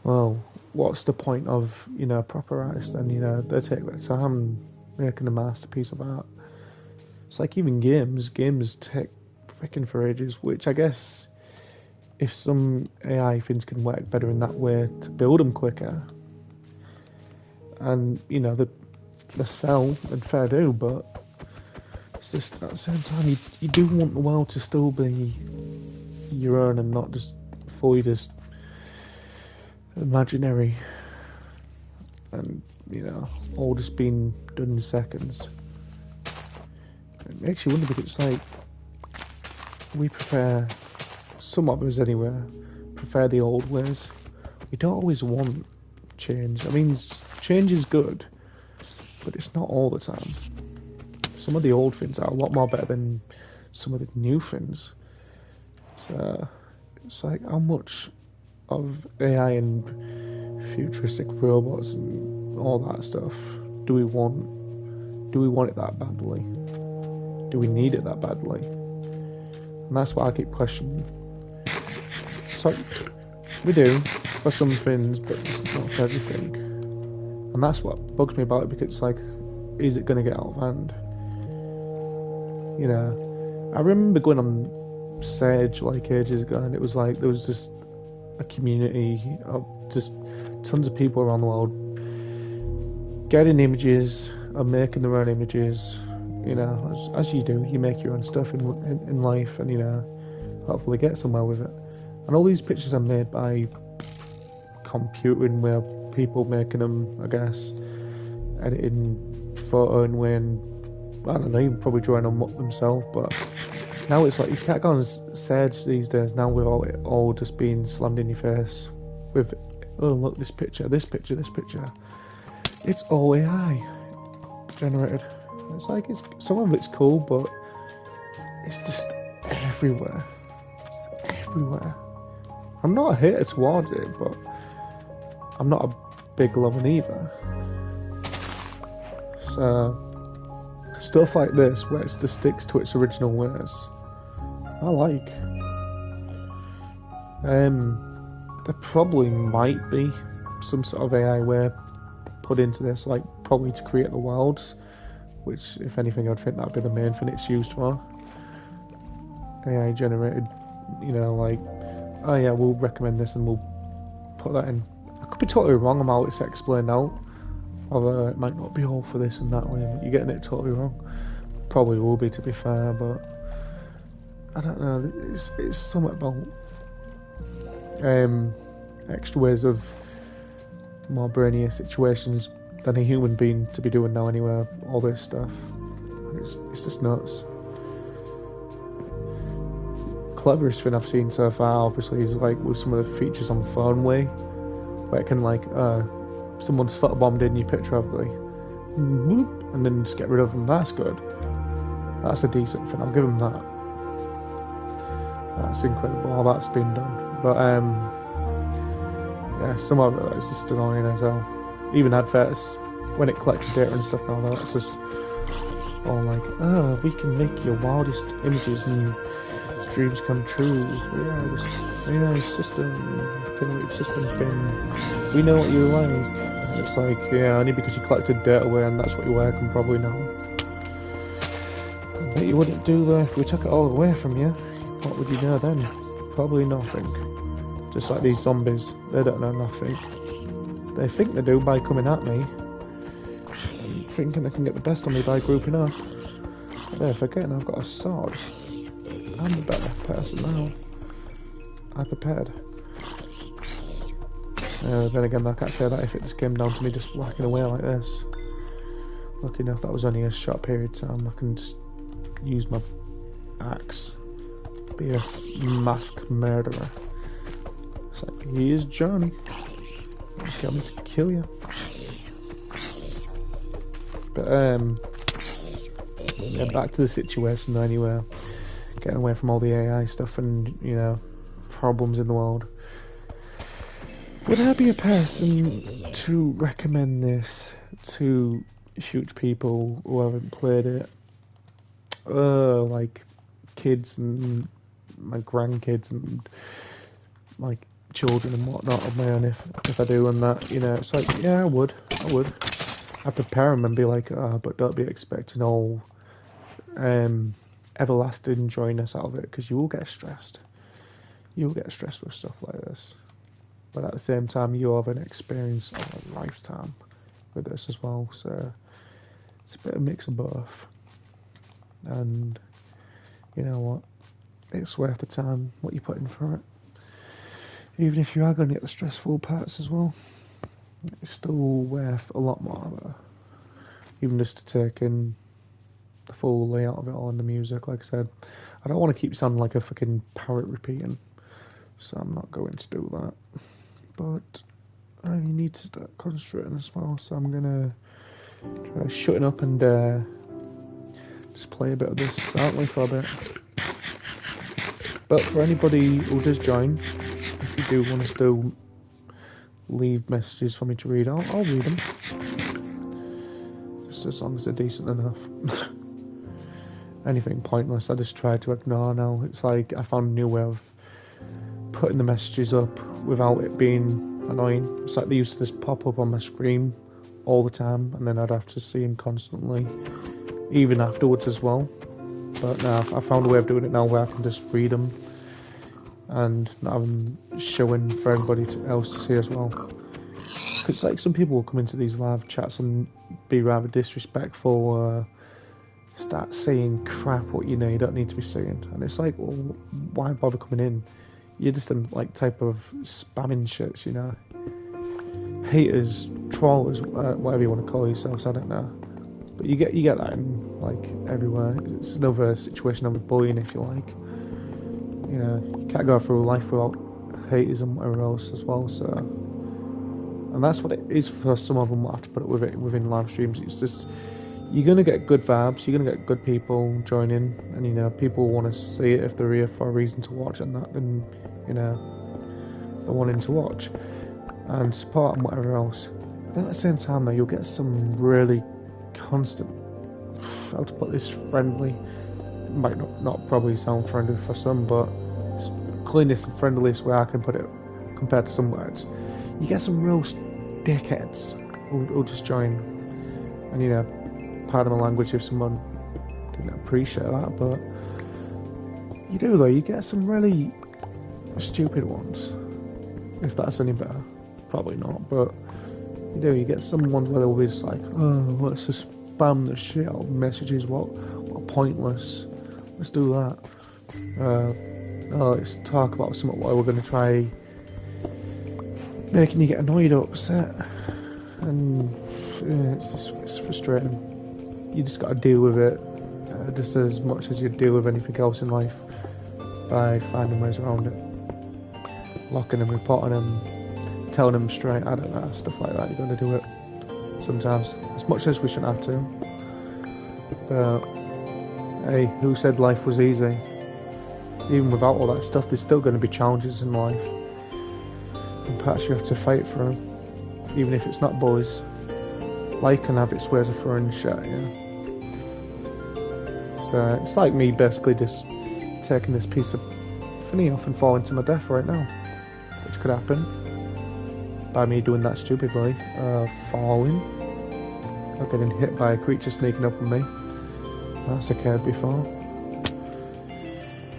well, what's the point of, you know, proper artists? Then, you know, they take their time making a masterpiece of art. It's like even games take freaking for ages, which I guess if some AI things can work better in that way to build them quicker, and you know the sell and fair do, but it's just at the same time you do want the world to still be your own and not just fully just imaginary, and you know, all just being done in seconds. It makes you wonder, because it's like we prefer, some of us anyway, prefer the old ways. We don't always want change. I mean, change is good, but it's not all the time. Some of the old things are a lot more better than some of the new things. So it's like, how much of AI and futuristic robots and all that stuff do we want? Do we want it that badly? Do we need it that badly? And that's what I keep questioning. So we do for some things, but it's not for everything. And that's what bugs me about it, because it's like, is it going to get out of hand? You know, I remember going on Sage like ages ago, and it was like there was just a community of just tons of people around the world getting images and making their own images. You know, as you do, you make your own stuff in life, and you know, hopefully get somewhere with it. And all these pictures are made by computing, where people making them, I guess, editing photo and when, I don't know, even probably drawing them up themselves. But now it's like you can't go on Sage these days now without it all just being slammed in your face with, oh look, this picture. It's all AI generated. It's like, some of it's cool, but it's just everywhere. It's everywhere. I'm not a hater towards it, but I'm not a big lover either. So stuff like this, where it just sticks to its original ways, I like. There probably might be some sort of AI way put into this, like probably to create the worlds, which, if anything, I'd think that'd be the main thing it's used for. AI generated, you know, like, oh yeah, we'll recommend this and we'll put that in. I could be totally wrong on how it's explained out, although it might not be all for this and that way. You're getting it totally wrong. Probably will be, to be fair, but I don't know. It's somewhat about extra ways of more brainier situations than a human being to be doing now anyway, all this stuff. It's just nuts. Cleverest thing I've seen so far, obviously, is like with some of the features on PhoneWay, where it can like, someone's photobombed in your picture, obviously, and then just get rid of them. That's good. That's a decent thing, I'll give them that. That's incredible how that's been done. But yeah, some of it is just annoying as well. Even adverts, when it collects data and stuff now, that's just all like, oh, we can make your wildest images and dreams come true. Yeah, this AI system, generative system thing. We know what you like. And it's like, yeah, only because you collected data away and that's what you work on probably now. I bet you wouldn't do that if we took it all away from you. What would you know then? Probably nothing. Just like these zombies, they don't know nothing. They think they do by coming at me. and thinking they can get the best of me by grouping up. But they're forgetting I've got a sword. I'm the better person now. I prepared. Then again, I can't say that if it just came down to me just whacking away like this. Lucky enough that was only a short period of time. I can just use my axe. Be a masked murderer. It's like, here's Johnny. I'm coming to kill you. But yeah, back to the situation anyway. Getting away from all the AI stuff and, you know, problems in the world. Would I be a person to recommend this to huge people who haven't played it? Like kids and my grandkids and like children and whatnot of my own if I do, and that, you know, it's like, yeah, I would. I'd prepare them and be like, but don't be expecting all everlasting joyness out of it, because you will get stressed. You'll get stressed with stuff like this. But at the same time, you have an experience of a lifetime with this as well, so it's a bit of a mix of both. And you know what? It's worth the time, what you put in for it. Even if you are going to get the stressful parts as well, it's still worth a lot more. Even just to take in the full layout of it all and the music, like I said. I don't want to keep sounding like a fucking parrot repeating, so I'm not going to do that. But I need to start concentrating as well, so I'm gonna try shutting up and just play a bit of this, certainly for a bit. But for anybody who does join, if you do want to still leave messages for me to read, I'll read them. Just as long as they're decent enough. Anything pointless, I just try to ignore now. It's like I found a new way of putting the messages up without it being annoying. It's like they used to just pop up on my screen all the time, and then I'd have to see them constantly, even afterwards as well. But now I found a way of doing it now where I can just read them and not have them showing for everybody else to see as well. Because like some people will come into these live chats and be rather disrespectful, start saying crap what you know you don't need to be saying, and it's like, well, why bother coming in? You're just in like type of spamming shits, you know. Haters, trollers, whatever you want to call yourselves, I don't know. But you get that in like everywhere. It's another situation of bullying, if you like. You know, you can't go through life without haters and whatever else as well. So, and that's what it is for some of them. We'll have to put it with it within live streams. It's just, you're gonna get good vibes. You're gonna get good people joining, and you know, people want to see it if they're here for a reason to watch, and that, then you know, they're wanting to watch and support and whatever else. But at the same time, though, you'll get some really constant, how to put this, friendly. It might not probably sound friendly for some, but it's cleanest and friendliest way I can put it compared to some words. You get some real dickheads who'll just join, and you know, pardon my language if someone didn't appreciate that, but you do though. You get some really stupid ones, if that's any better. Probably not, but you do. You get some ones where they'll be just like, oh, let's just spam the shit out of messages. What pointless. Let's do that. Let's talk about something where we're going to try making you get annoyed or upset, and it's frustrating. You just got to deal with it just as much as you deal with anything else in life, by finding ways around it, locking them, reporting them, telling them straight, I don't know, stuff like that. You've got to do it sometimes, as much as we shouldn't have to. But hey, who said life was easy? Even without all that stuff, there's still going to be challenges in life, and parts you have to fight through, even if it's not bullies. Life can have its ways of throwing shit, yeah. So it's like me basically just taking this piece of funny off and falling to my death right now, which could happen by me doing that stupidly, falling, or getting hit by a creature sneaking up on me. That's occurred before.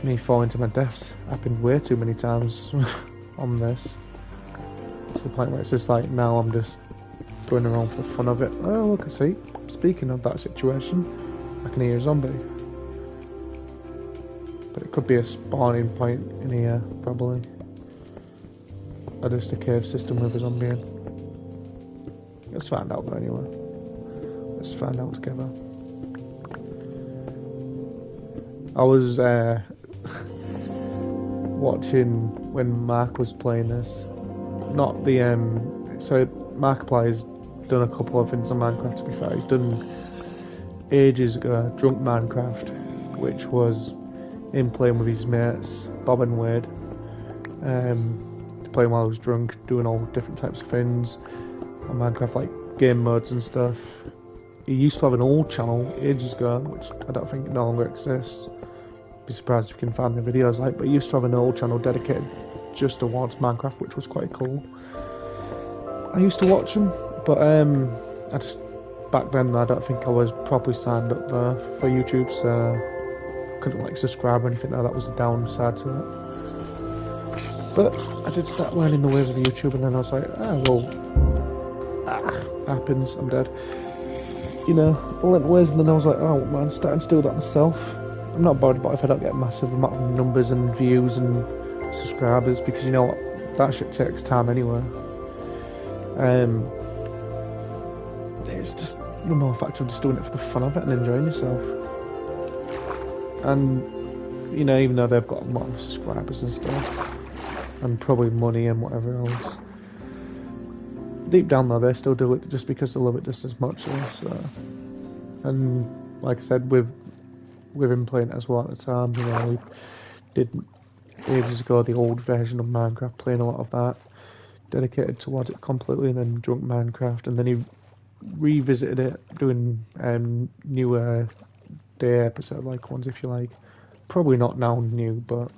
Me falling to my deaths happened way too many times on this, to the point where it's just like, now I'm just going around for the fun of it. Oh, look, I see. Speaking of that situation, I can hear a zombie. But it could be a spawning point in here, probably. Or just a cave system with a zombie in. Let's find out though anyway. Let's find out together. I was watching when Mark was playing this. Not the so Markiplier's done a couple of things on Minecraft, to be fair. He's done ages ago Drunk Minecraft, which was him playing with his mates, Bob and Wade. Playing while he was drunk, doing all different types of things on Minecraft, like game modes and stuff. He used to have an old channel ages ago, which I don't think no longer exists. Be surprised if you can find the videos like, but he used to have an old channel dedicated just towards Minecraft, which was quite cool. I used to watch him, but I just back then I don't think I was properly signed up there for YouTube, so I couldn't like subscribe or anything. Now that was the downside to it. But I did start learning the ways of YouTube, and then I was like, happens, I'm dead. You know, I learned the ways, and then I was like, oh man, starting to do that myself. I'm not bothered about if I don't get massive amount of numbers and views and subscribers, because you know what, that shit takes time anyway. It's just the more factor of just doing it for the fun of it and enjoying yourself. And you know, even though they've got a lot of subscribers and stuff, and probably money and whatever else, deep down though they still do it just because they love it just as much. So, and like I said, with him playing it as well at the time, you know, he did ages ago the old version of Minecraft, playing a lot of that, dedicated towards it completely, and then Drunk Minecraft, and then he revisited it, doing newer day episode like ones, if you like. Probably not now new, but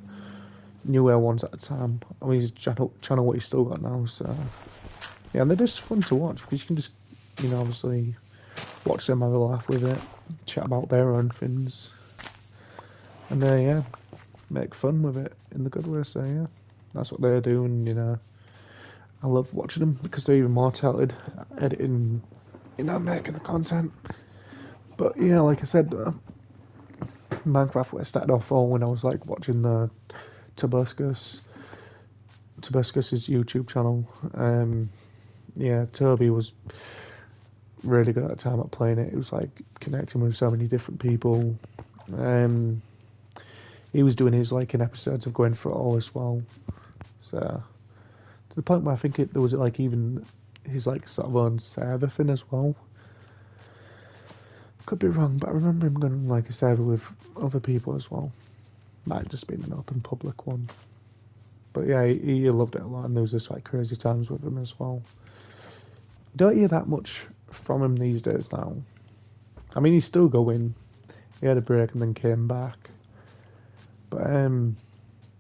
newer ones at the time. I mean, his channel what he's still got now, so yeah, and they're just fun to watch because you can just, you know, obviously watch them have a laugh with it, chat about their own things, and yeah, make fun with it in the good way. So yeah, that's what they're doing. You know, I love watching them because they're even more talented at editing, you know, making the content. But yeah, like I said, Minecraft where I started off all when I was like watching the Tobuscus Tobuscus's YouTube channel. Yeah, Toby was really good at the time at playing it. It was like connecting with so many different people. He was doing his like in episodes of going for it all as well. So to the point where I think there was like even his like sort of own server thing as well. Could be wrong, but I remember him going like a server with other people as well. Might have just been an open public one. But yeah, he loved it a lot, and there was just like crazy times with him as well. Don't hear that much from him these days now. I mean, he's still going. He had a break and then came back. But no,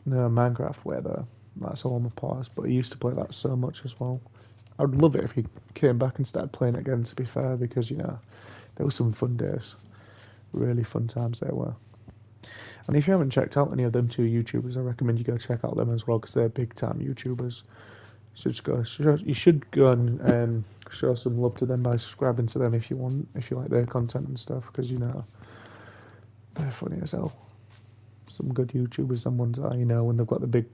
Minecraft weather, that's all my pause. But he used to play that so much as well. I'd love it if he came back and started playing it again, to be fair, because you know, there were some fun days. Really fun times there were. And if you haven't checked out any of them two YouTubers, I recommend you go check out them as well, because they're big time YouTubers. So you should go and show some love to them by subscribing to them if you want, if you like their content and stuff, because you know, they're funny as hell. Some good YouTubers, some ones that you know, when they've got the big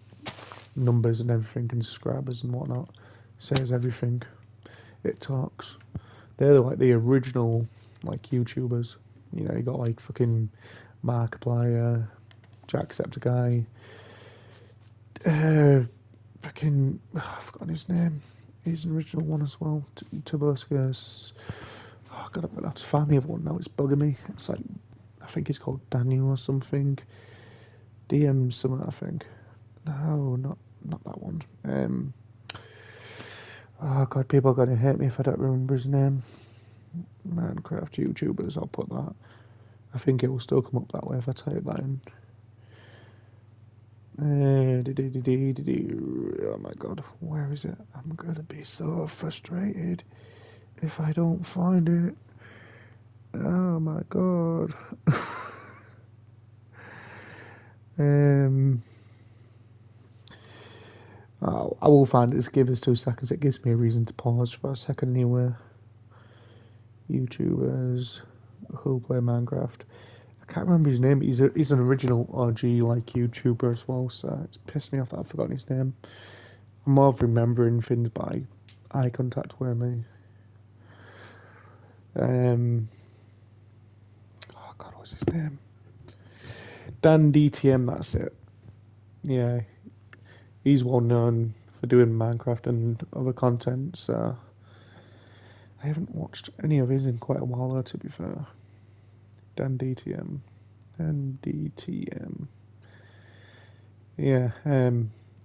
numbers and everything and subscribers and whatnot, says everything. It talks. They're like the original like YouTubers. You know, you got like fucking Markiplier, Jacksepticeye, fucking I've forgotten his name. He's an original one as well. Tobuscus. Oh god, I'm gonna have to find the other one now. It's bugging me. It's like, I think he's called Daniel or something. DM something, I think. No, not that one. Oh god, people are gonna hate me if I don't remember his name. Minecraft YouTubers, I'll put that. I think it will still come up that way if I type that in. Oh my god, where is it? I'm gonna be so frustrated if I don't find it. Oh my god. I will find it. Just give us 2 seconds. It gives me a reason to pause for a second anyway. YouTubers who play Minecraft. I can't remember his name. He's an original OG like YouTuber as well, so it's pissed me off that I've forgotten his name. I'm more of remembering things by eye contact with me. Oh God, what's his name? Dan DTM, that's it. Yeah, he's well known for doing Minecraft and other content, so I haven't watched any of his in quite a while though, to be fair. Dan DTM. Yeah,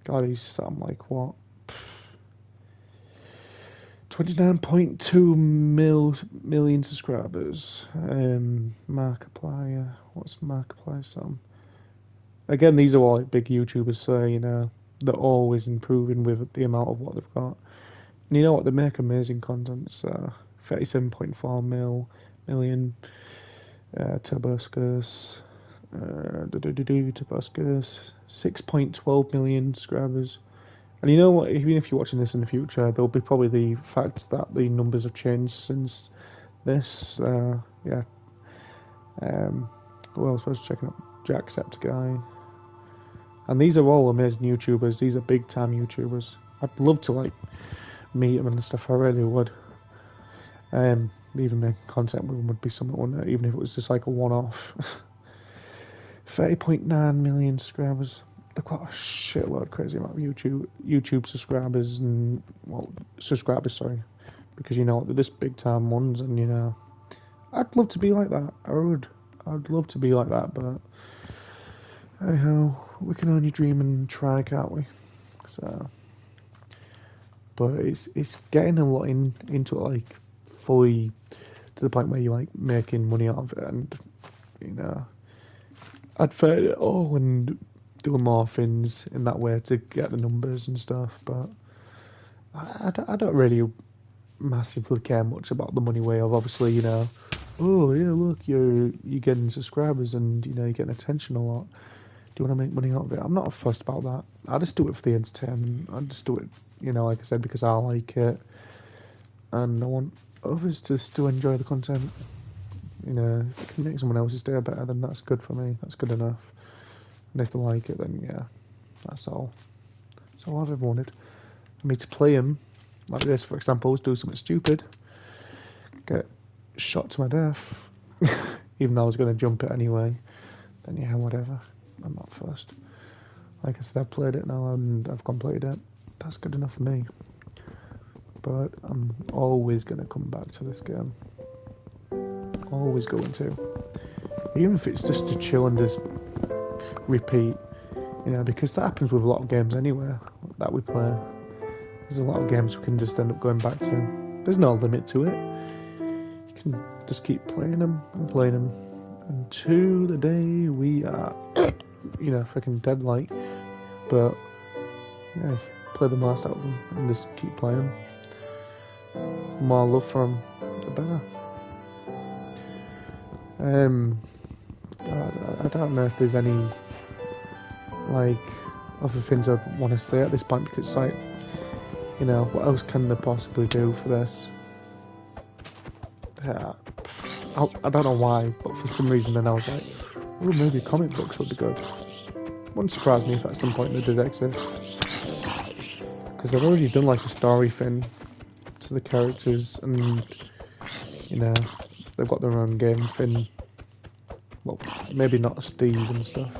God, he's something like what? 29.2 million subscribers. Markiplier. What's Markiplier's song? Again, these are all like big YouTubers, so you know they're always improving with the amount of what they've got. And you know what? They make amazing content. So 37.4 million. Tobuscus. Tobuscus. 6.12 million subscribers. And you know what? Even if you're watching this in the future, there'll be probably the fact that the numbers have changed since this. Yeah. Who else was checking up? Jacksepticeye. And these are all amazing YouTubers. These are big time YouTubers. I'd love to like meet them and stuff. I really would. Even making content with them would be something, wouldn't it? Even if it was just like a one-off. 30.9 million subscribers. They've got a shitload crazy amount of YouTube subscribers and subscribers, sorry, because you know they're just big time ones, and you know I'd love to be like that. I'd love to be like that, but anyhow, we can only dream and try, can't we? So, but it's getting a lot into it, like fully to the point where you're like making money out of it, and you know I'd fair it all and doing more things in that way to get the numbers and stuff, but I don't really massively care much about the money way of, obviously, you know, oh yeah, look, you're getting subscribers and you know you're getting attention a lot. Do you want to make money out of it? I'm not fussed about that. I just do it for the entertainment. I just do it, you know, like I said, because I like it, and I want others just to enjoy the content. You know, if it can make someone else's day better, then that's good for me. That's good enough. And if they like it, then yeah, that's all. That's all I've ever wanted. For me to play them, like this, for example, do something stupid, get shot to my death, even though I was going to jump it anyway, then yeah, whatever. I'm not fussed. Like I said, I've played it now and I've completed it. That's good enough for me. But I'm always going to come back to this game. Always going to. Even if it's just to chill and just repeat, you know, because that happens with a lot of games anyway that we play. There's a lot of games we can just end up going back to. There's no limit to it. You can just keep playing them until the day we are, you know, freaking dead like. But yeah, play the most out of them and just keep playing them. The more love for them, the better. I don't know if there's any like other things I want to say at this point, because it's like, you know, what else can they possibly do for this? Yeah, I don't know why, but for some reason then I was like, oh, maybe comic books would be good. Wouldn't surprise me if at some point they did exist, because they've already done like a story thing to the characters, and you know, they've got their own game thing. Well, maybe not Steve and stuff,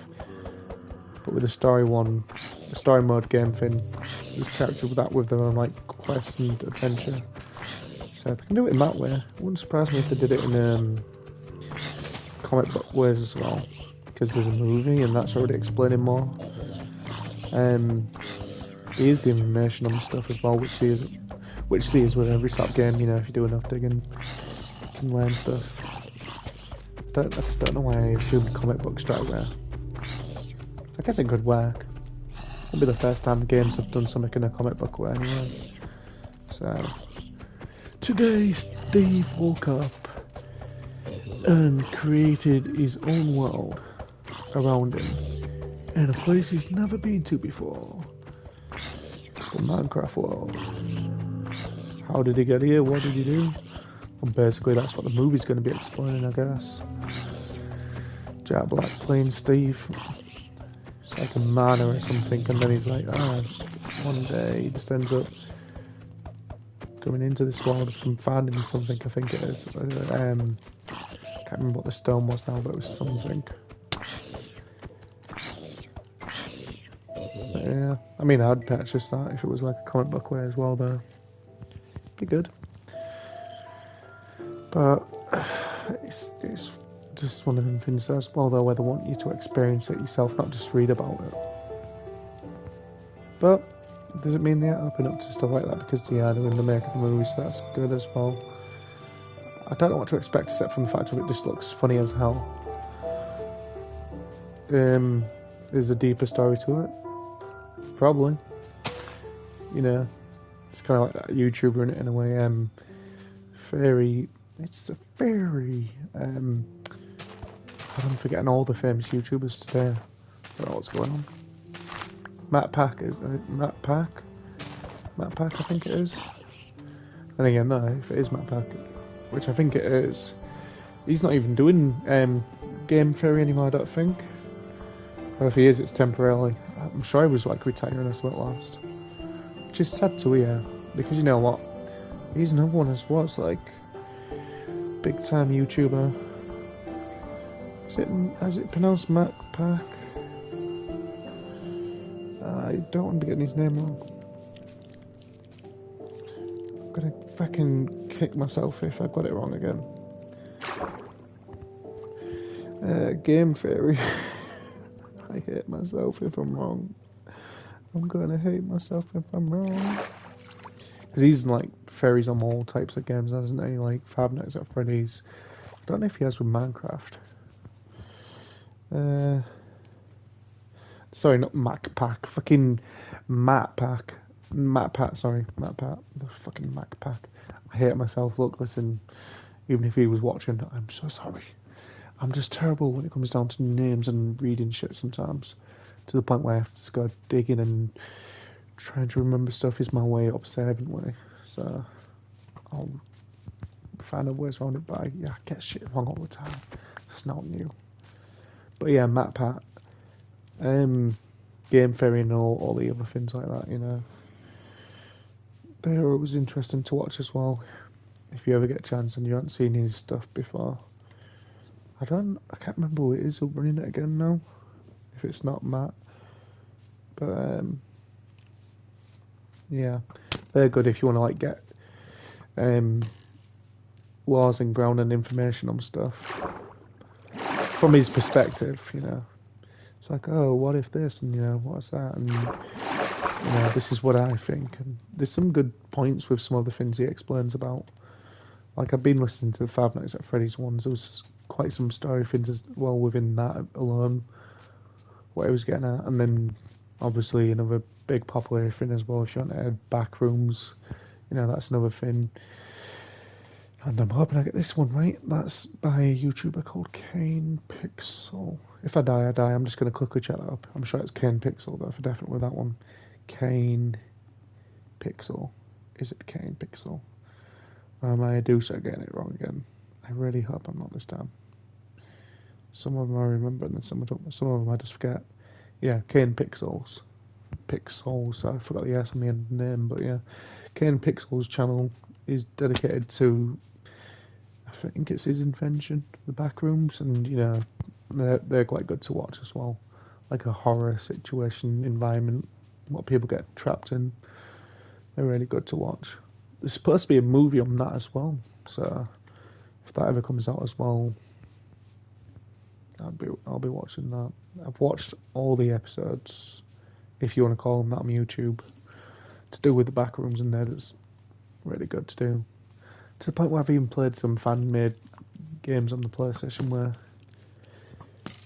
but with the story mode game thing, there's characters with that with their own like quest and adventure. So they can do it in that way. It wouldn't surprise me if they did it in comic book ways as well, because there's a movie and that's already explaining more. Here's the information on stuff as well, which is with every sort of game. You know, if you do enough digging, you can learn stuff. I just don't know why I assumed comic book straight away. I guess it could work. It'll be the first time games have done something in a comic book way anyway. So today Steve woke up and created his own world around him in a place he's never been to before. the Minecraft world. How did he get here? What did he do? And basically that's what the movie's going to be explaining, I guess. Jack Black playing Steve. It's like a manor or something, and then he's like, one day he just ends up coming into this world from finding something, I think it is. Can't remember what the stone was now, but it was something. But yeah, I mean, I'd purchase that if it was like a comic book way as well, though. Be good. But it's just one of them things as well, though, where they want you to experience it yourself, not just read about it. But does it mean they open up to stuff like that because they are doing the making of the movies? So that's good as well. I don't know what to expect except from the fact of it just looks funny as hell. There's a deeper story to it. Probably. You know, it's kind of like that YouTuber in a way. Fairy. It's a fairy. I'm forgetting all the famous YouTubers today. I don't know what's going on. Matt Pack, Matt Pack, I think it is. And again, no, if it is Matt Pack, which I think it is, he's not even doing Game Theory anymore, I don't think. Or if he is, it's temporarily. I'm sure he was like retiring or something last. Which is sad to hear, because you know what? He's another one as well. It's like big time YouTuber. Is it pronounced Matt Pack? I don't want to be getting his name wrong. I'm gonna fucking kick myself if I got it wrong again. Game Theory. I hate myself if I'm wrong. I'm gonna hate myself if I'm wrong. Because he's like fairies on all types of games, hasn't he? Like Five Nights at Freddy's. I don't know if he has with Minecraft. Sorry, not Mac Pack. Fucking Matt Pack. Matt Pat, sorry. Matt Pat. The fucking Mac Pack. I hate myself. Look, listen. Even if he was watching, I'm so sorry. I'm just terrible when it comes down to names and reading shit sometimes. To the point where I have to just go digging and trying to remember stuff is my way, observant way. So, I'll find a ways around it, but I get shit wrong all the time. It's not new. But yeah, Matt Pat. Game Theory and all the other things like that, you know. They're always interesting to watch as well. If you ever get a chance and you haven't seen his stuff before. I can't remember who it is running it again now. If it's not Matt. But, yeah. They're good if you want to, like, get, laws and ground and information on stuff. From his perspective, you know. It's like, oh, what if this, and you know, what's that, and you know, this is what I think. And there's some good points with some of the things he explains about. Like, I've been listening to the Five Nights at Freddy's ones. There was quite some story things as well within that alone, what he was getting at. And then, obviously, another big popular thing as well, if you want to add back rooms, you know, that's another thing. And I'm hoping I get this one right. That's by a YouTuber called Kane Pixel. If I die, I die. I'm just going to quickly check that up. I'm sure it's Kane Pixel, though, for definitely that one. Kane Pixel. Is it Kane Pixel? I do start getting it wrong again. I really hope I'm not this time. Some of them I remember, and then some of them I just forget. Yeah, Kane Pixels. Pixels. I forgot the S on the end of the name, but yeah. Kane Pixel's channel is dedicated to, I think it's his invention, the back rooms, and you know, they're quite good to watch as well. Like a horror situation, environment, what people get trapped in. They're really good to watch. There's supposed to be a movie on that as well, so if that ever comes out as well, I'll be watching that. I've watched all the episodes, if you want to call them that, on YouTube, to do with the back rooms, and that's really good to do. To the point where I've even played some fan-made games on the PlayStation where,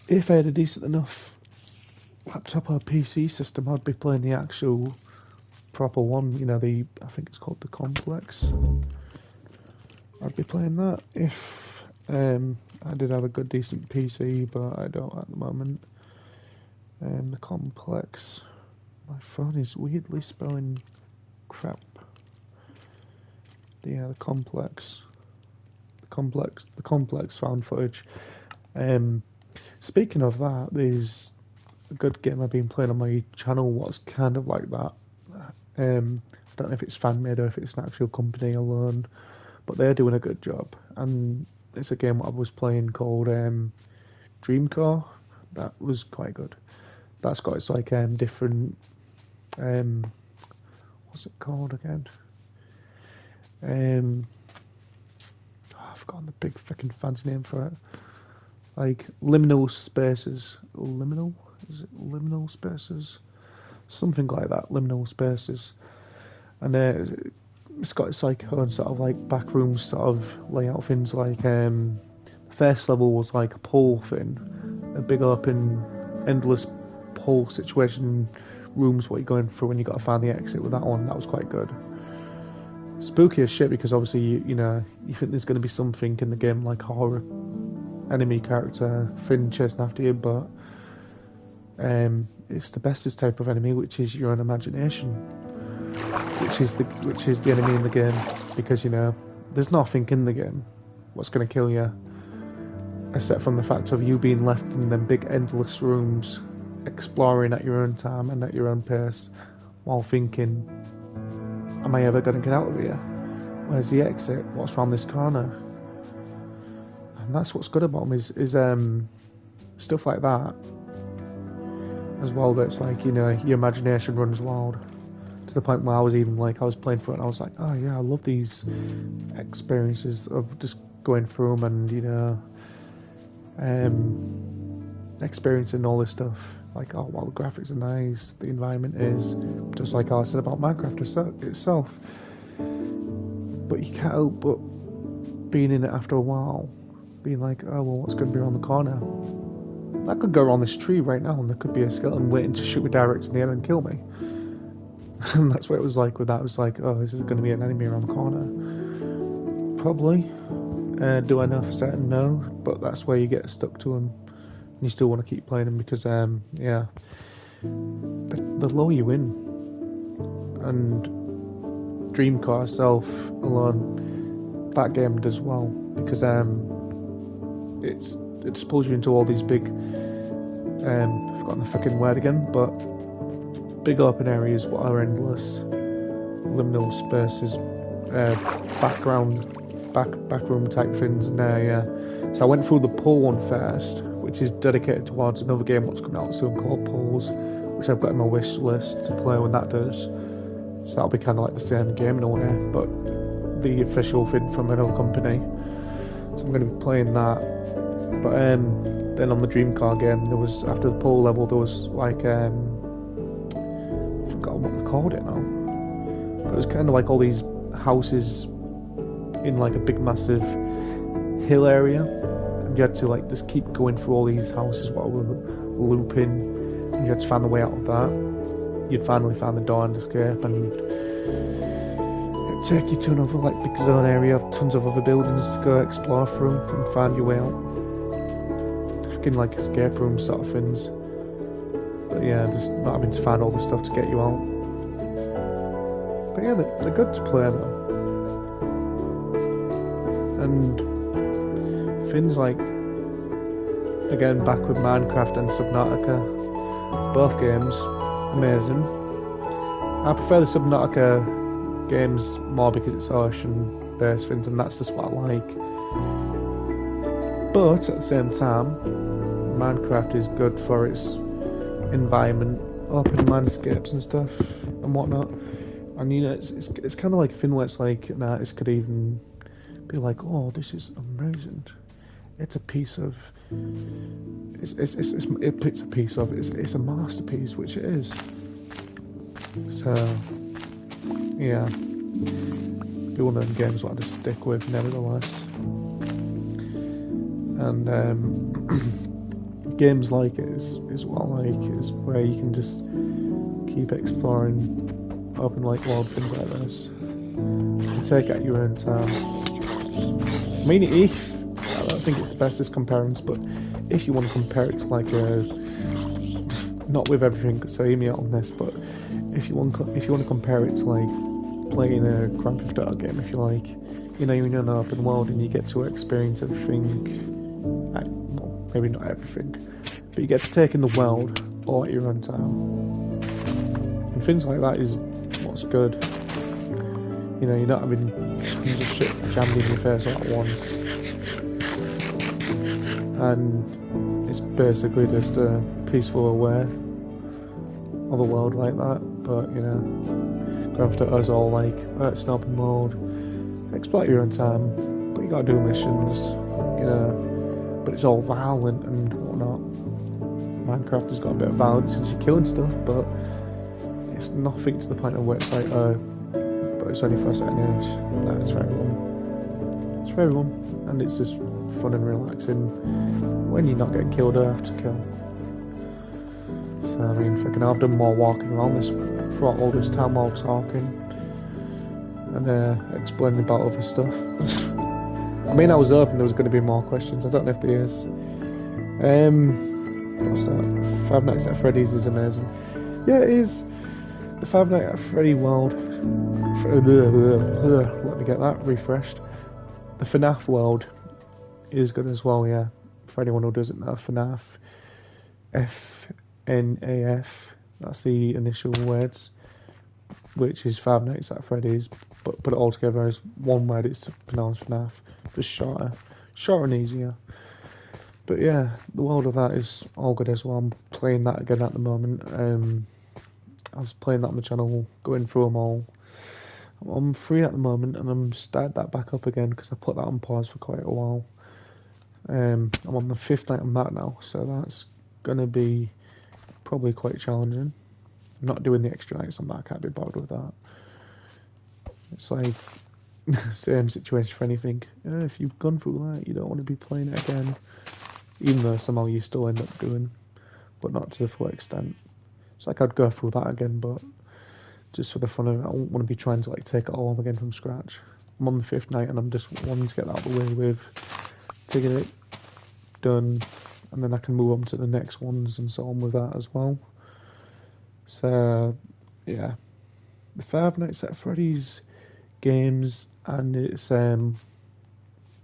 if I had a decent enough laptop or PC system, I'd be playing the actual proper one, you know, I think it's called the Complex. I'd be playing that if I did have a good decent PC, but I don't at the moment. The Complex. My phone is weirdly spelling crap. The complex found footage. Speaking of that, there's a good game I've been playing on my channel what's kind of like that. I don't know if it's fan made or if it's an actual company alone, but they're doing a good job. And it's a game I was playing called Dreamcore. That was quite good. That's got its like different what's it called again? I've forgotten the big freaking fancy name for it. Like liminal spaces. Liminal? Is it liminal spaces? Something like that. Liminal spaces. And it's got its like own sort of like backroom sort of layout things. Like the first level was like a pole thing, a big open, endless pole situation rooms what you're going through, and you got to find the exit with that one. That was quite good. Spooky as shit because obviously you know you think there's going to be something in the game like horror enemy character thing chasing after you, but it's the bestest type of enemy, which is your own imagination, which is the enemy in the game, because you know there's nothing in the game what's going to kill you except from the fact of you being left in them big endless rooms exploring at your own time and at your own pace while thinking, am I ever going to get out of here? Where's the exit? What's around this corner? And that's what's good about them is stuff like that as well, that it's like, you know, your imagination runs wild to the point where I was playing through it and I was like, oh yeah, I love these experiences of just going through them and, you know, experiencing all this stuff. Like, oh wow, the graphics are nice, the environment is, just like I said about Minecraft itself. But you can't help but being in it after a while, being like, oh well, what's going to be around the corner? I could go around this tree right now and there could be a skeleton waiting to shoot me direct in the air and kill me. And that's what it was like with that. It was like, oh, this is going to be an enemy around the corner. Probably. Do I know for certain? No. But that's where you get stuck to them. And you still want to keep playing them because, yeah, they lure you in. And Dreamcore itself alone, that game does well because it just pulls you into all these big, I've forgotten the fucking word again, but big open areas what are endless, liminal spaces, backroom type things in there, yeah. So I went through the Pool one first, which is dedicated towards another game what's coming out soon called Pools, which I've got in my wish list to play when that does. So that'll be kind of like the same game in a way, but the official thing from another company. So I'm going to be playing that. But then on the Dreamcore game, there was, after the Pool level, there was like, I forgot what they called it now. But it was kind of like all these houses in like a big massive hill area. And you had to like just keep going through all these houses while we were looping. And you had to find the way out of that. You'd finally find the door and escape, and it'd take you to another like big zone area of tons of other buildings to go explore through and find your way out. Freaking like escape room sort of things. But yeah, just not having to find all the stuff to get you out. But yeah, they're good to play though. And things like, again, back with Minecraft and Subnautica, both games amazing. I prefer the Subnautica games more because it's ocean based things, and that's just what I like. But at the same time, Minecraft is good for its environment, open landscapes and stuff and whatnot. And you know, it's kind of like a thing where it's like an artist could even be like, oh, this is amazing. It's a piece of, it's a masterpiece, which it is. So, yeah, be one of them games what I just stick with, nevertheless. And games like it is what I like, is where you can just keep exploring open like world things like this. You take it at your own time. I mean, I don't think it's the bestest comparison, but if you want to compare it to like a, not with everything, so hear me out on this, but if you want to compare it to like playing a Grand Theft Auto game, if you like. You know, you're in an open world and you get to experience everything. Well, maybe not everything, but you get to take in the world all at your own time. And things like that is what's good. You know, you're not having tons of shit jammed in your face all at once. And it's basically just a peaceful aware of a world like that. But, you know, Grand Theft Auto is all like, it's an open world, explore your own time, but you gotta do missions, you know, but it's all violent and whatnot. Minecraft has got a bit of violence since you're killing stuff, but it's nothing to the point of where it's like, but it's only for a certain age. No, it's for everyone. It's for everyone, and it's just fun and relaxing when you're not getting killed or have to kill. So, I mean, freaking, I've done more walking around this throughout all this time while talking and explaining about other stuff. I mean, I was hoping there was going to be more questions. I don't know if there is. What's that? Five Nights at Freddy's is amazing. Yeah, it is. The Five Nights at Freddy world. Let me get that refreshed. The FNAF world is good as well, yeah. For anyone who doesn't know, FNAF. FNAF. That's the initial words. Which is Five Nights at Freddy's. But put it all together as one word, it's pronounced FNAF. Just shorter. Shorter and easier. But yeah, the world of that is all good as well. I'm playing that again at the moment. I was playing that on the channel, going through them all. I'm free at the moment, and I'm started that back up again because I put that on pause for quite a while. I'm on the 5th night on that now, so that's gonna be probably quite challenging. I'm not doing the extra nights on that. I can't be bothered with that. It's like same situation for anything. If you've gone through that, you don't want to be playing it again. Even though somehow you still end up doing, but not to the full extent. It's like I'd go through that again, but just for the fun of it, I won't want to be trying to like take it all up again from scratch. I'm on the 5th night and I'm just wanting to get that out of the way with taking it done, and then I can move on to the next ones and so on with that as well. So yeah, the Five Nights at Freddy's games and its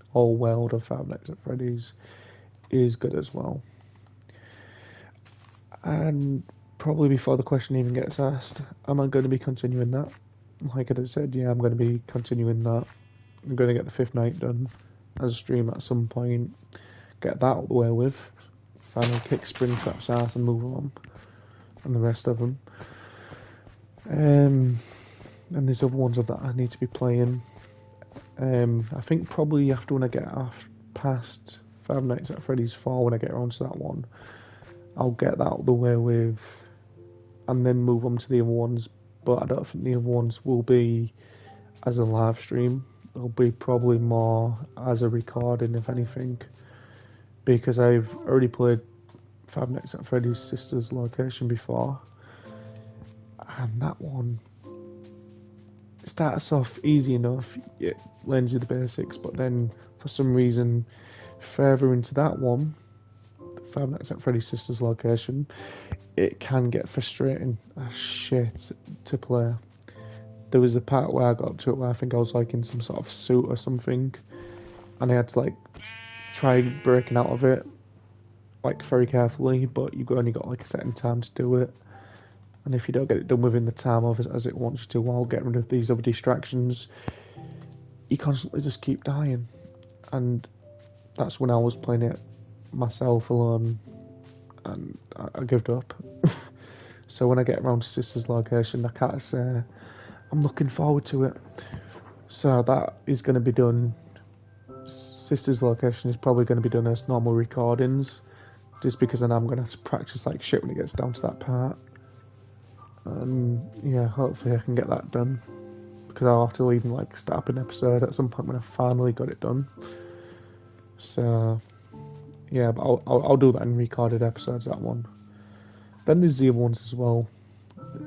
whole world of Five Nights at Freddy's is good as well. And probably before the question even gets asked, am I going to be continuing that? Like I said, yeah, I'm going to be continuing that. I'm going to get the 5th night done as a stream at some point, get that out of the way with, finally kick Springtrap's ass and move on, and the rest of them. And there's other ones that I need to be playing. I think probably after when I get past Five Nights at Freddy's 4, when I get around to that one, I'll get that out of the way with, and then move on to the other ones. But I don't think the other ones will be as a live stream. They'll be probably more as a recording, if anything, because I've already played Five Nights at Freddy's Sister's Location before, and that one starts off easy enough. It learns you the basics, but then for some reason, further into that one, Five Nights at Freddy's Sister's Location, it can get frustrating as shit to play. There was a part where I got up to it where I think I was like in some sort of suit or something, and I had to like try breaking out of it like very carefully, but you've only got like a certain time to do it, and if you don't get it done within the time of it as it wants you to while getting rid of these other distractions, you constantly just keep dying. And that's when I was playing it myself alone, and I gave up. So when I get around to Sister's Location, I can't say I'm looking forward to it. So that is going to be done. Sister's Location is probably going to be done as normal recordings, just because then I'm going to have to practice like shit when it gets down to that part. And yeah, hopefully I can get that done, because I'll have to even like start up an episode at some point when I finally got it done. So yeah, but I'll do that in recorded episodes, that one. Then there's the other ones as well.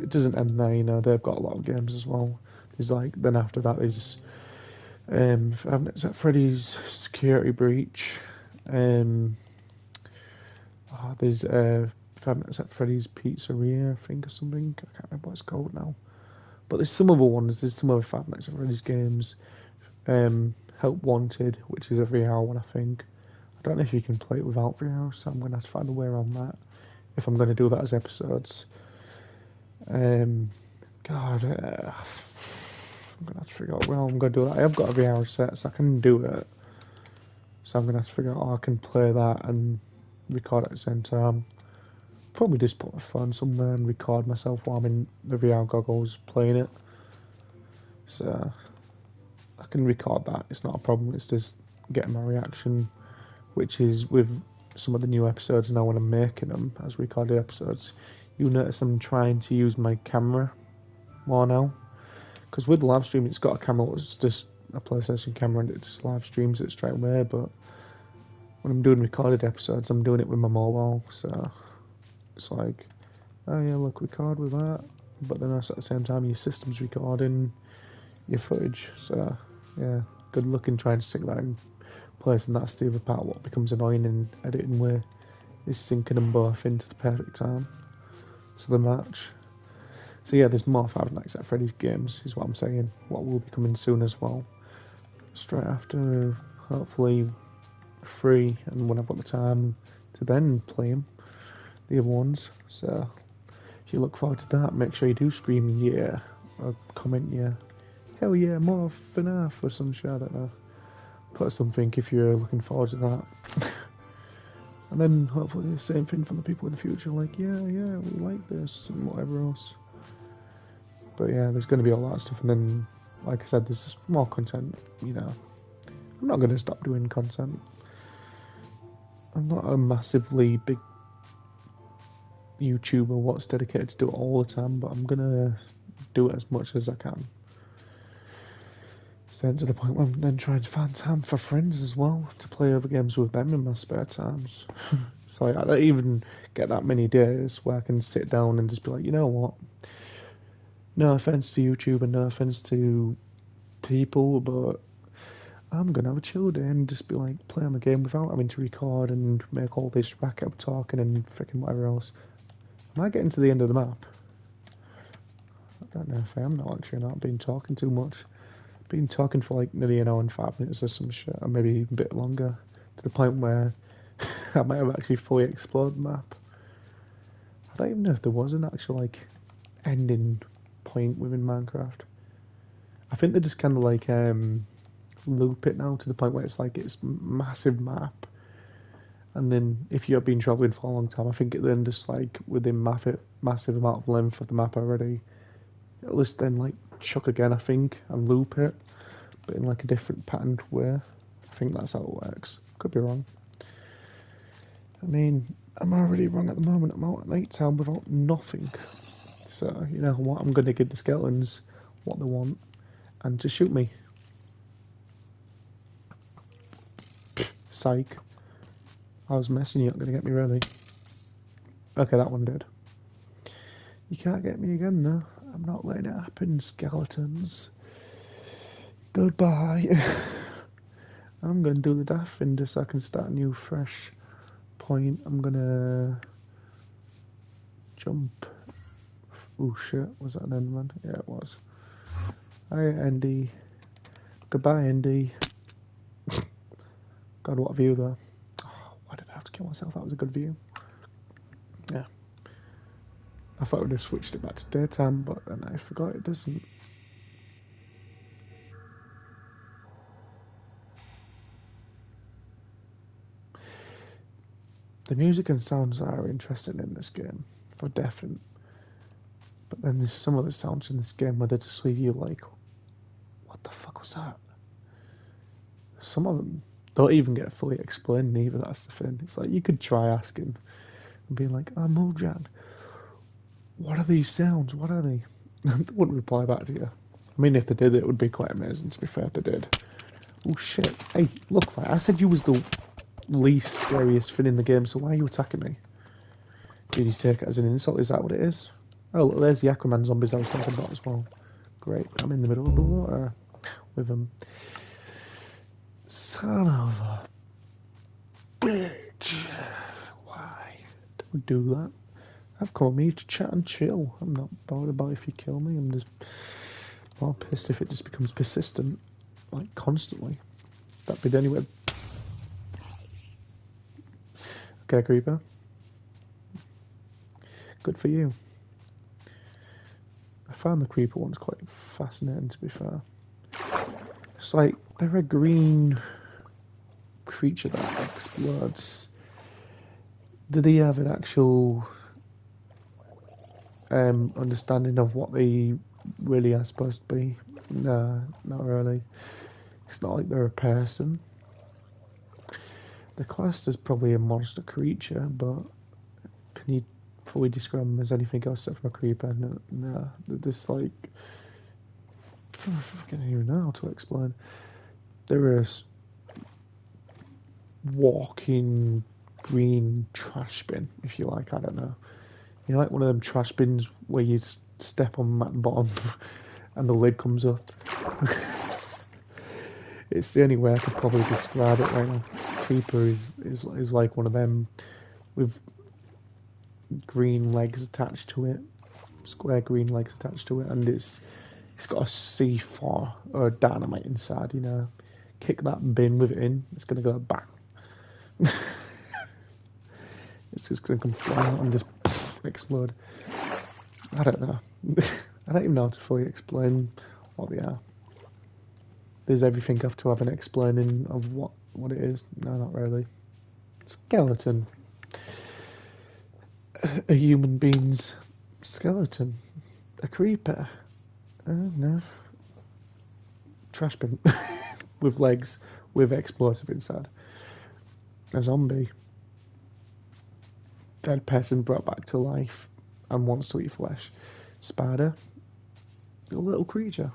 It doesn't end there, you know, they've got a lot of games as well. There's like, then after that there's Five Nights at Freddy's Security Breach. There's Five Nights at Freddy's Pizzeria, I think, or something. I can't remember what it's called now. But there's some other ones. There's some other Five Nights at Freddy's games. Help Wanted, which is a VR one, I think. I don't know if you can play it without VR, so I'm going to have to find a way around that if I'm going to do that as episodes. I'm going to have to figure out where I'm going to do that. I have got a VR set, so I can do it. So I'm going to have to figure out how I can play that and record at the same time. Probably just put a phone somewhere and record myself while I'm in the VR goggles playing it. So I can record that, it's not a problem, it's just getting my reaction, which is with some of the new episodes now when I'm making them as recorded episodes. You'll notice I'm trying to use my camera more now, because with the live stream it's got a camera, it's just a PlayStation camera and it just live streams it straight away, but when I'm doing recorded episodes I'm doing it with my mobile, so it's like, oh yeah, look, record with that, but then also at the same time your system's recording your footage, so yeah, good luck in trying to stick that in place, and that's the other part what becomes annoying in editing, where is syncing them both into the perfect time so the match. So yeah, there's more Five Nights at Freddy's games is what I'm saying, what will be coming soon as well, straight after, hopefully free, and when I've got the time to then play them, the other ones. So if you look forward to that, make sure you do scream yeah, or comment yeah, hell yeah, more FNAF or some shit, I don't know. Put something if you're looking forward to that. And then hopefully the same thing from the people in the future, like, yeah, we like this, and whatever else. But yeah, there's going to be a lot of stuff, and then, like I said, there's just more content, you know. I'm not going to stop doing content. I'm not a massively big YouTuber what's dedicated to do it all the time, but I'm going to do it as much as I can. Then to the point where I'm then trying to find time for friends as well, to play other games with them in my spare times. So I don't even get that many days where I can sit down and just be like, you know what, no offense to YouTube and no offense to people, but I'm gonna have a chill day and just be like, play on the game without having to record and make all this racket up talking and freaking whatever else. Am I getting to the end of the map? I don't know if I am now, actually. I've been talking too much. Been talking for like nearly an hour and 5 minutes or some shit, or maybe even a bit longer, to the point where I might have actually fully explored the map. I don't even know if there was an actual like ending point within Minecraft. I think they just kind of like loop it now to the point where it's like it's massive map, and then if you have been traveling for a long time, I think it then just like within massive amount of length of the map already, it'll just then like chuck again, I think, and loop it, but in like a different patterned way. I think that's how it works. Could be wrong. I mean, I'm already wrong at the moment. I'm out at night time without nothing. So, you know what, I'm going to give the skeletons what they want and to shoot me. Psych. I was messing, you're not going to get me really. Okay, that one did. You can't get me again, no. I'm not letting it happen, skeletons. Goodbye. I'm going to do the daft thing just so I can start a new fresh point. I'm going to jump. Oh shit, was that an Enderman? Yeah, it was. Hi, Andy. Goodbye, Andy. God, what a view though. Oh, why did I have to kill myself? That was a good view. Yeah. I thought I would have switched it back to daytime, but then I forgot it doesn't. The music and sounds are interesting in this game, for definite. But then there's some of the sounds in this game where they just leave you like, what the fuck was that? Some of them don't even get fully explained neither, that's the thing. It's like, you could try asking and being like, oh, Muljan, what are these sounds? What are they? They wouldn't reply back to you. I mean, if they did, it would be quite amazing, to be fair, if they did. Oh shit. Hey, look, like, I said you was the least scariest thing in the game, so why are you attacking me? Did you take it as an insult? Is that what it is? Oh, look, there's the Aquaman zombies I was talking about as well. Great, I'm in the middle of the water with them. Son of a bitch. Why? Don't do that. I've come here to chat and chill. I'm not bothered about if you kill me. I'm just more pissed if it just becomes persistent, like constantly. That'd be the only way. Okay, creeper. Good for you. I found the creeper ones quite fascinating, to be fair. It's like they're a green creature that explodes. Do they have an actual understanding of what they really are supposed to be? No, not really. It's not like they're a person. They're classed as probably a monster creature, but can you fully describe them as anything else except for a creeper? No, they're just like... I don't even know how to explain. They're a walking green trash bin, if you like, I don't know. You know, like one of them trash bins where you step on at the bottom and the lid comes up. It's the only way I could probably describe it right now. Creeper is like one of them with green legs attached to it, square green legs attached to it, and it's got a C4 or a dynamite inside. You know, kick that bin with it in, it's gonna go bang. It's just gonna come flying out and just explode. I don't know. I don't even know how to fully explain what they are. Does everything have to have an explaining of what it is? No, not really. Skeleton. A human being's skeleton. A creeper. I don't know. Trash bin. With legs. With explosive inside. A zombie. Dead person brought back to life and wants to eat flesh. Spider. A little creature.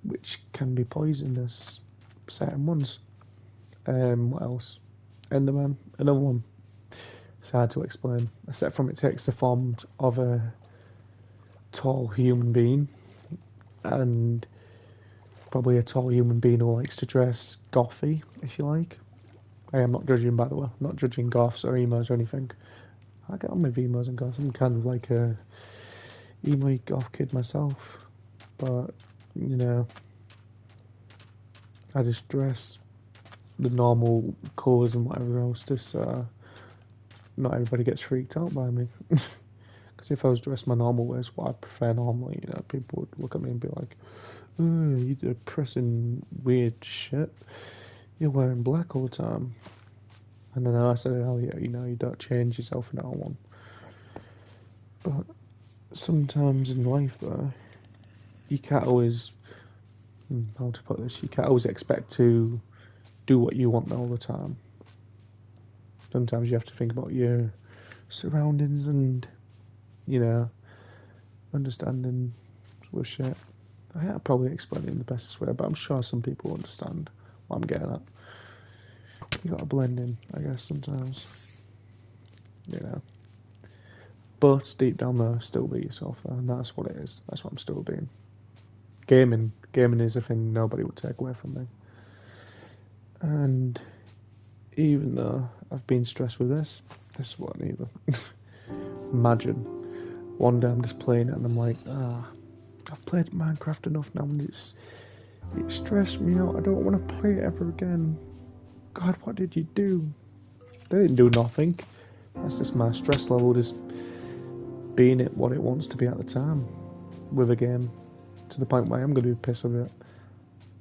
Which can be poisonous. Certain ones. What else? Enderman. Another one. It's hard to explain. Except from it takes the form of a tall human being. And probably a tall human being who likes to dress gothy, if you like. I am not judging, by the way. I'm not judging goths or emos or anything. I get on with emos and goths. I'm kind of like a emo goth kid myself. But, you know, I just dress the normal colours and whatever else, just not everybody gets freaked out by me. Because if I was dressed my normal way, it's what I prefer normally, you know, people would look at me and be like, oh, you depressing weird shit. You're wearing black all the time. And then I said, hell yeah, you know, you don't change yourself in that one. But sometimes in life, though, you can't always, how to put this, you can't always expect to do what you want all the time. Sometimes you have to think about your surroundings and, you know, understanding with shit. I can't probably explain it in the bestest way, but I'm sure some people understand what I'm getting at. You gotta blend in, I guess, sometimes. You know. But deep down there, still be yourself, though, and that's what it is. That's what I'm still being. Gaming is a thing nobody would take away from me. And even though I've been stressed with this is what I need. Imagine one day I'm just playing it and I'm like, I've played Minecraft enough now and it stressed me out. I don't want to play it ever again. God, what did you do? They didn't do nothing. That's just my stress level just being it what it wants to be at the time with a game, to the point where I'm going to be pissed with it.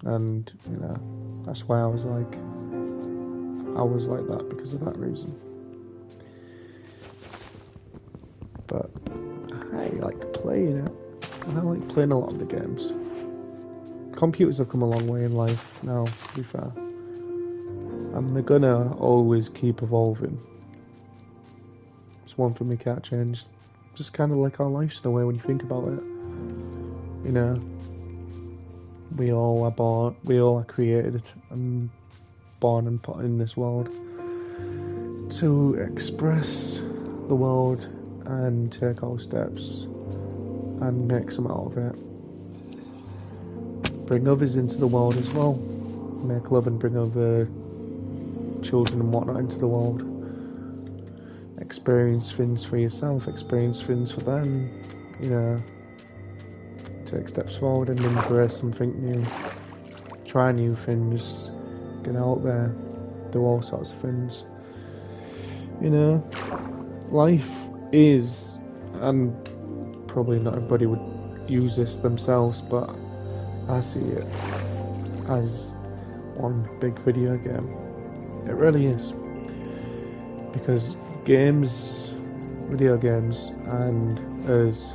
And, you know, that's why I was like that because of that reason. But I like playing it. And I like playing a lot of the games. Computers have come a long way in life now, to be fair. And they're gonna always keep evolving. It's one thing we can't change. Just kind of like our lives in a way when you think about it. You know, we all are created and born and put in this world to express the world and take our steps and make some out of it. Bring others into the world as well. Make love and bring other children and whatnot into the world. experience things for yourself, experience things for them, you know, take steps forward and embrace something new, try new things, get out there, do all sorts of things. You know, life is, and probably not everybody would use this themselves, but I see it as one big video game. It really is. Because games, video games, and us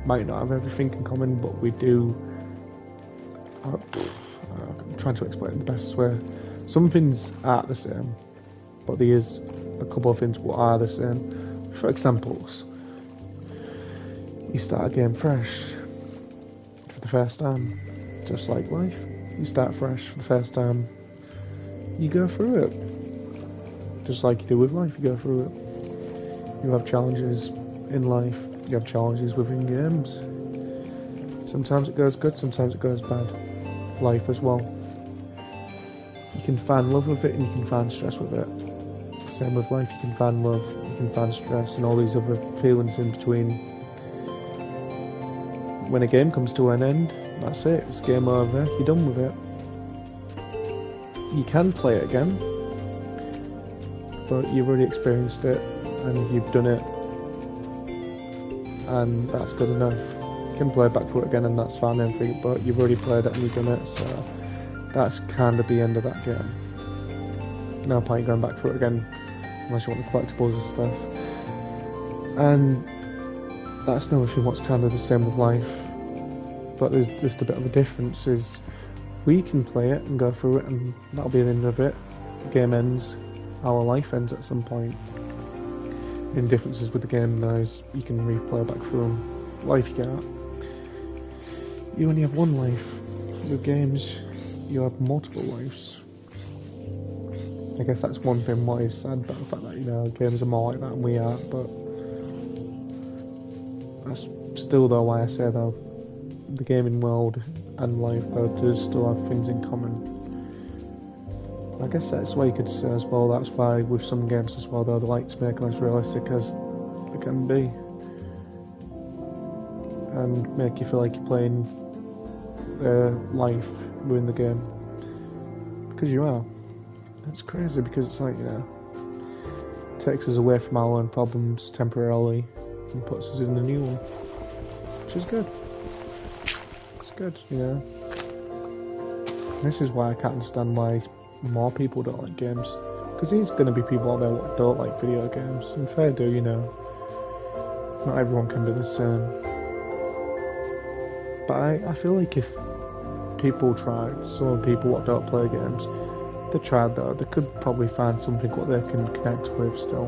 might not have everything in common, but we do. I'm trying to explain it the best way. Some things aren't the same, but there is a couple of things that are the same. For examples, you start a game fresh for the first time, just like life. You start fresh for the first time, you go through it, just like you do with life. You go through it. You have challenges in life. You have challenges within games. Sometimes it goes good, sometimes it goes bad. Life as well. You can find love with it, and you can find stress with it. Same with life, you can find love, you can find stress, and all these other feelings in between. When a game comes to an end, that's it, it's game over, you're done with it. You can play it again, but you've already experienced it, and you've done it, and that's good enough. You can play back through it again, and that's fine and free, but you've already played it and you've done it, so that's kind of the end of that game. No point going back through it again unless you want the collectibles and stuff. And that's another thing what's kind of the same with life, but there's just a bit of a difference. Is we can play it and go through it, and that'll be the end of it. The game ends, our life ends at some point. The differences with the game now is you can replay back through them. Life you can't. You only have one life. With games, you have multiple lives. I guess that's one thing why is sad about the fact that, you know, games are more like that than we are, but that's still though why I say though, the gaming world and life though does still have things in common. I guess that's why you could say as well, that's why with some games as well though, they like to make them as realistic as they can be. And make you feel like you're playing their life within the game. Because you are. It's crazy because it's like, you know, takes us away from our own problems temporarily and puts us in a new one. Which is good. It's good, you know. This is why I can't understand why more people don't like games. Because there's going to be people out there that don't like video games. And fair do, you know. Not everyone can be the same. But I feel like if people tried, some people what don't play games, they tried though, they could probably find something what they can connect with still.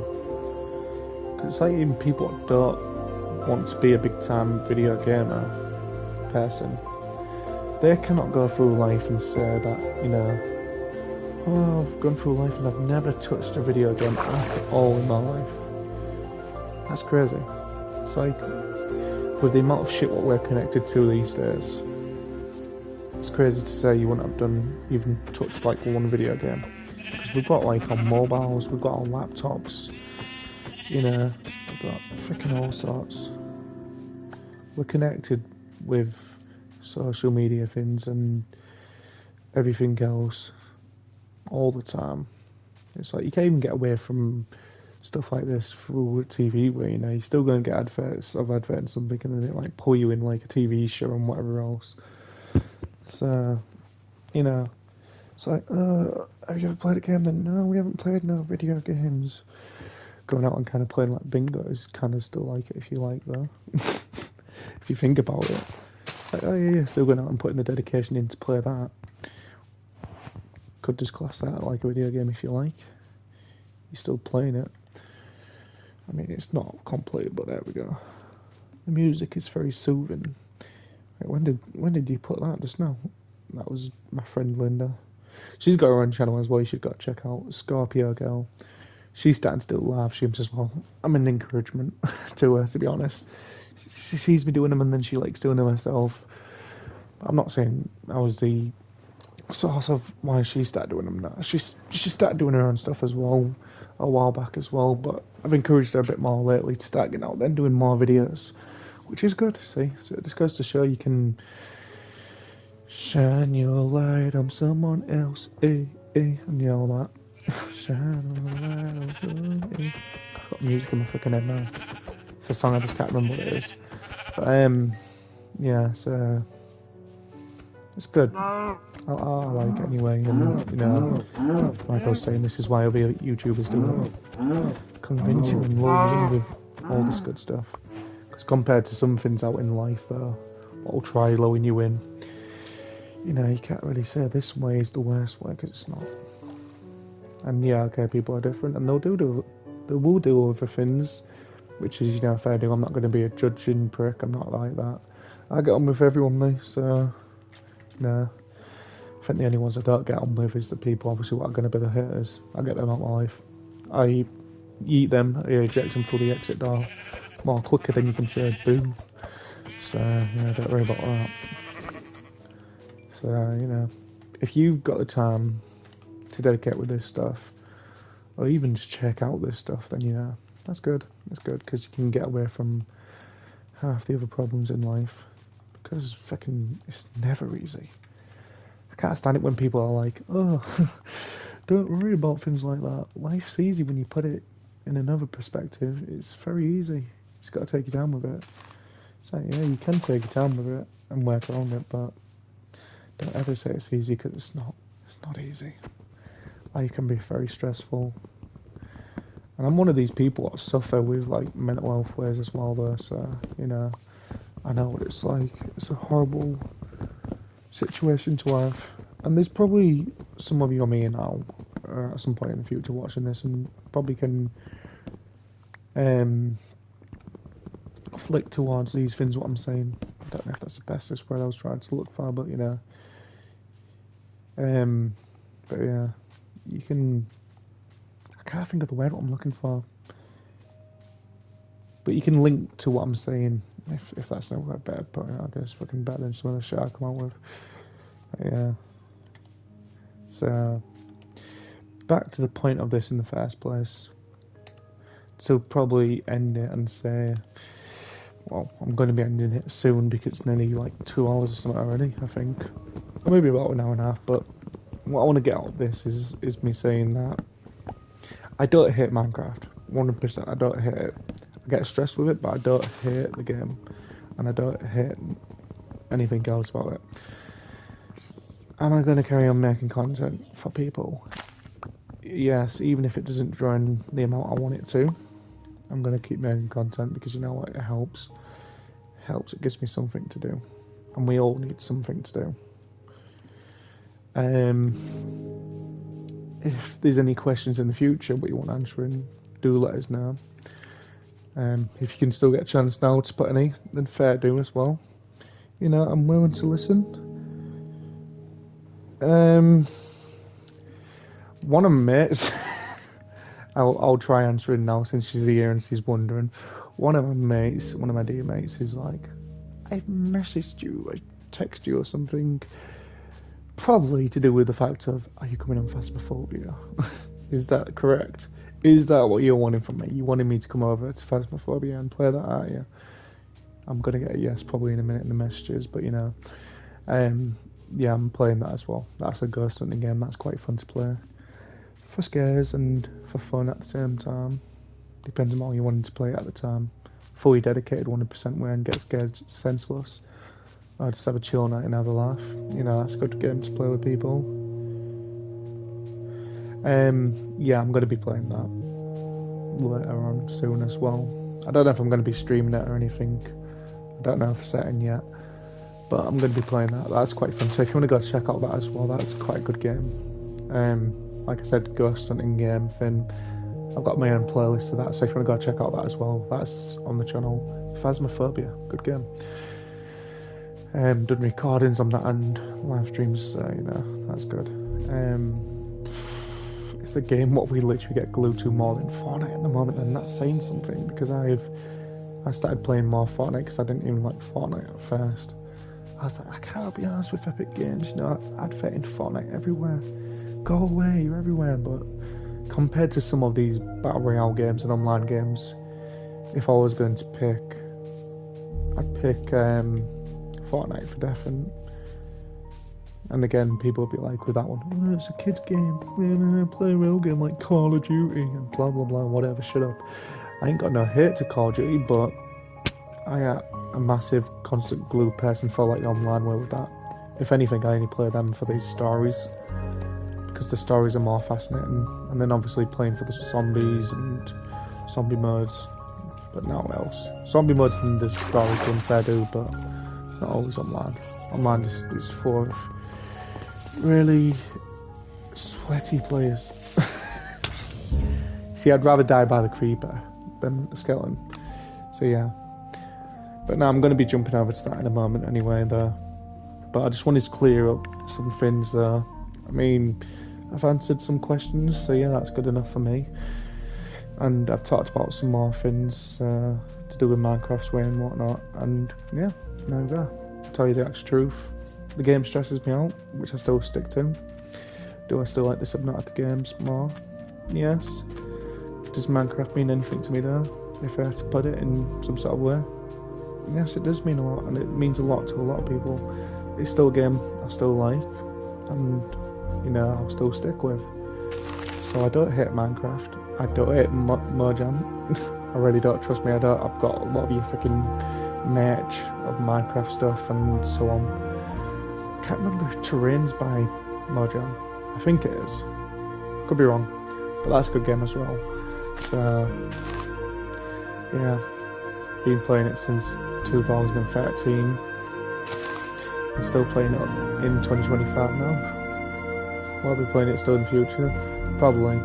Because it's like even people that don't want to be a big time video gamer person, they cannot go through life and say that, you know, oh, I've gone through life and I've never touched a video game at all in my life. That's crazy. It's like, with the amount of shit what we're connected to these days, it's crazy to say you wouldn't have done, even touched like one video game. Because we've got like on mobiles, we've got on laptops, you know, we've got freaking all sorts. We're connected with social media things and everything else all the time. It's like you can't even get away from stuff like this through TV where, you know, you're still going to get adverts of adverts and something, and then it like pull you in like a TV show and whatever else. So, you know, it's like, have you ever played a game? Then no, we haven't played no video games. Going out and kind of playing like bingo is kind of still like it if you like though. If you think about it, it's like, oh yeah, still going out and putting the dedication in to play that. Could just class that like a video game if you like. You're still playing it. I mean, it's not complete, but there we go. The music is very soothing. Wait, when did you put that? Just now? That was my friend Linda. She's got her own channel as well. You should go check out Scorpio Girl. She's starting to do live streams as well. I'm an encouragement to her, to be honest. She sees me doing them and then she likes doing them herself. I'm not saying I was the source of why she started doing them now. She started doing her own stuff as well a while back as well, but I've encouraged her a bit more lately to start getting out there and doing more videos, which is good. See, so this goes to show you can shine your light on someone else, and all that. Shine your light on someone else. I've got music in my fucking head now. It's a song, I just can't remember what it is. But yeah, so it's good. I like it anyway, and you know, like I was saying, this is why other YouTubers do it. Convince you and lure you in with all this good stuff. Because compared to some things out in life, though, what'll try luring you in, you know, you can't really say this way is the worst way, because it's not. And yeah, okay, people are different, and they will do other things, which is, you know, fair do. I'm not going to be a judging prick. I'm not like that. I get on with everyone, though, so no. I think the only ones I don't get on with is the people, obviously, what are going to be the haters. I get them out of my life. I eat them, I eject them through the exit door more quicker than you can say boo. So, yeah, don't worry about that. So, you know, if you've got the time to dedicate with this stuff, or even just check out this stuff, then, you know, that's good. That's good, because you can get away from half the other problems in life. Because fucking, it's never easy. I can't stand it when people are like, oh, don't worry about things like that. Life's easy when you put it in another perspective. It's very easy. You just got to take your time with it. It's like, yeah, you can take your time with it and work around it, but don't ever say it's easy, because it's not. It's not easy. Life can be very stressful. And I'm one of these people that suffer with, like, mental health ways as well, though, so, you know, I know what it's like. It's a horrible situation to have. And there's probably some of you on me now, at some point in the future, watching this, and probably can flick towards these things, what I'm saying. I don't know if that's the bestest word I was trying to look for, but, you know. But, yeah, you can... I can't think of the word what I'm looking for. But you can link to what I'm saying, if that's no word better, but I guess fucking better than some of the shit I come out with. But yeah. So, back to the point of this in the first place. To probably end it and say, well, I'm going to be ending it soon because it's nearly like 2 hours or something already, I think. Or maybe about an hour and a half, but what I want to get out of this is me saying that I don't hate Minecraft. 100%, I don't hate it. I get stressed with it, but I don't hate the game. And I don't hate anything else about it. Am I going to carry on making content for people? Yes, even if it doesn't draw in the amount I want it to. I'm going to keep making content because, you know what, it helps. It helps, it gives me something to do. And we all need something to do. If there's any questions in the future but you want answering, do let us know. If you can still get a chance now to put any, then fair do as well. You know, I'm willing to listen. One of my mates, I'll try answering now since she's here and she's wondering. One of my dear mates is like, I've messaged you, I text you or something. Probably to do with the fact of, are you coming on Phasmophobia? Is that correct? Is that what you're wanting from me? You wanted me to come over to Phasmophobia and play that, are you? I'm going to get a yes probably in a minute in the messages, but you know. Yeah, I'm playing that as well. That's a ghost hunting game, that's quite fun to play. For scares and for fun at the same time. Depends on how you wanted to play it at the time. Fully dedicated 100% way and get scared senseless. I'll just have a chill night and have a laugh. You know, that's a good game to play with people. Yeah, I'm going to be playing that later on soon as well. I don't know if I'm going to be streaming it or anything. I don't know for certain yet. But I'm going to be playing that. That's quite fun. So if you want to go check out that as well, that's quite a good game. Like I said, ghost hunting game thing. I've got my own playlist of that. So if you want to go check out that as well, that's on the channel. Phasmophobia, good game. Done recordings on that and live streams, so you know, that's good. It's a game what we literally get glued to more than Fortnite at the moment, and that's saying something because I started playing more Fortnite because I didn't even like Fortnite at first. I was like, I can't be honest with Epic Games, you know, I'd fit in Fortnite everywhere. Go away, you're everywhere. But compared to some of these Battle Royale games and online games, if I was going to pick, I'd pick Fortnite for definite. And again, people would be like with that one, oh, it's a kid's game, play a real game like Call of Duty and blah blah blah, whatever, shut up. I ain't got no hate to Call of Duty, but I am a massive constant glue person for like the online way with that. If anything, I only play them for these stories, because the stories are more fascinating, and then obviously playing for the zombies and zombie modes, but not else. Zombie modes and the stories done fair do, but not always online. Online is for really sweaty players. See, I'd rather die by the creeper than the skeleton. So yeah. But now I'm going to be jumping over to that in a moment anyway, though. But I just wanted to clear up some things. I mean, I've answered some questions, so yeah, that's good enough for me. And I've talked about some more things to do with Minecraft's way and whatnot. And yeah, there we go. To tell you the actual truth, the game stresses me out, which I still stick to. Do I still like the Subnautica games more? Yes. Does Minecraft mean anything to me though, if I have to put it in some sort of way? Yes, it does mean a lot, and it means a lot to a lot of people. It's still a game I still like, and you know, I'll still stick with. So I don't hate Minecraft. I don't hate Mojang. I really don't. Trust me, I don't. I've got a lot of your freaking merch of Minecraft stuff and so on. Can't remember if Terrain's by Mojang. I think it is. Could be wrong, but that's a good game as well. So yeah, been playing it since 2013. I'm still playing it in 2025 now. Will I be playing it still in the future? Probably.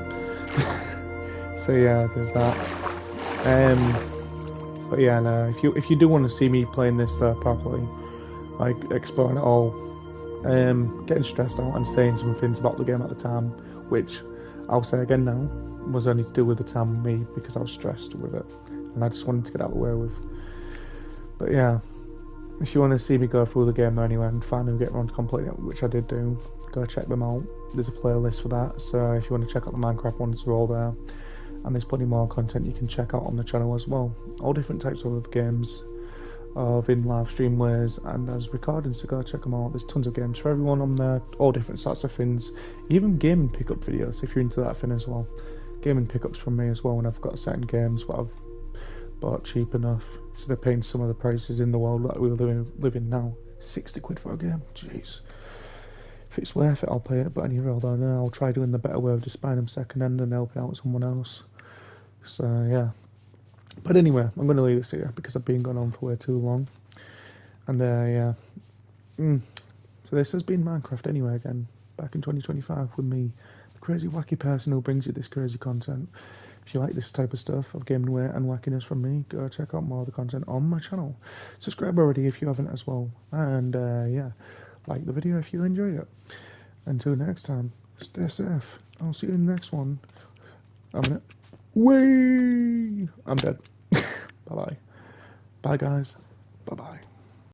So yeah, there's that. But yeah, no. If you do want to see me playing this properly, like exploring it all, getting stressed out and saying some things about the game at the time, which I'll say again now, was only to do with the time with me because I was stressed with it, and I just wanted to get out of the way with. But yeah, if you want to see me go through the game anyway and finally get around to completing it, which I did do, go check them out. There's a playlist for that, so if you want to check out the Minecraft ones, they're all there. And there's plenty more content you can check out on the channel as well. All different types of games, of in live stream ways and as recordings, so go check them out. There's tons of games for everyone on there, all different sorts of things, even gaming pickup videos if you're into that thing as well. Gaming pickups from me as well when I've got certain games what I've bought cheap enough so they're paying some of the prices in the world that we're living now. 60 quid for a game, jeez. If it's worth it, I'll pay it, but anyway, although no, I'll try doing the better way of just buying them second hand and helping out someone else. So yeah. But anyway, I'm going to leave this here because I've been going on for way too long. And yeah. So this has been Minecraft anyway again, back in 2025 with me, the crazy wacky person who brings you this crazy content. If you like this type of stuff of gaming away and wackiness from me, go check out more of the content on my channel. Subscribe already if you haven't as well. And yeah, like the video if you enjoyed it. Until next time, stay safe. I'll see you in the next one. I'm in it. Whee! I'm dead. Bye-bye. Bye, guys. Bye-bye.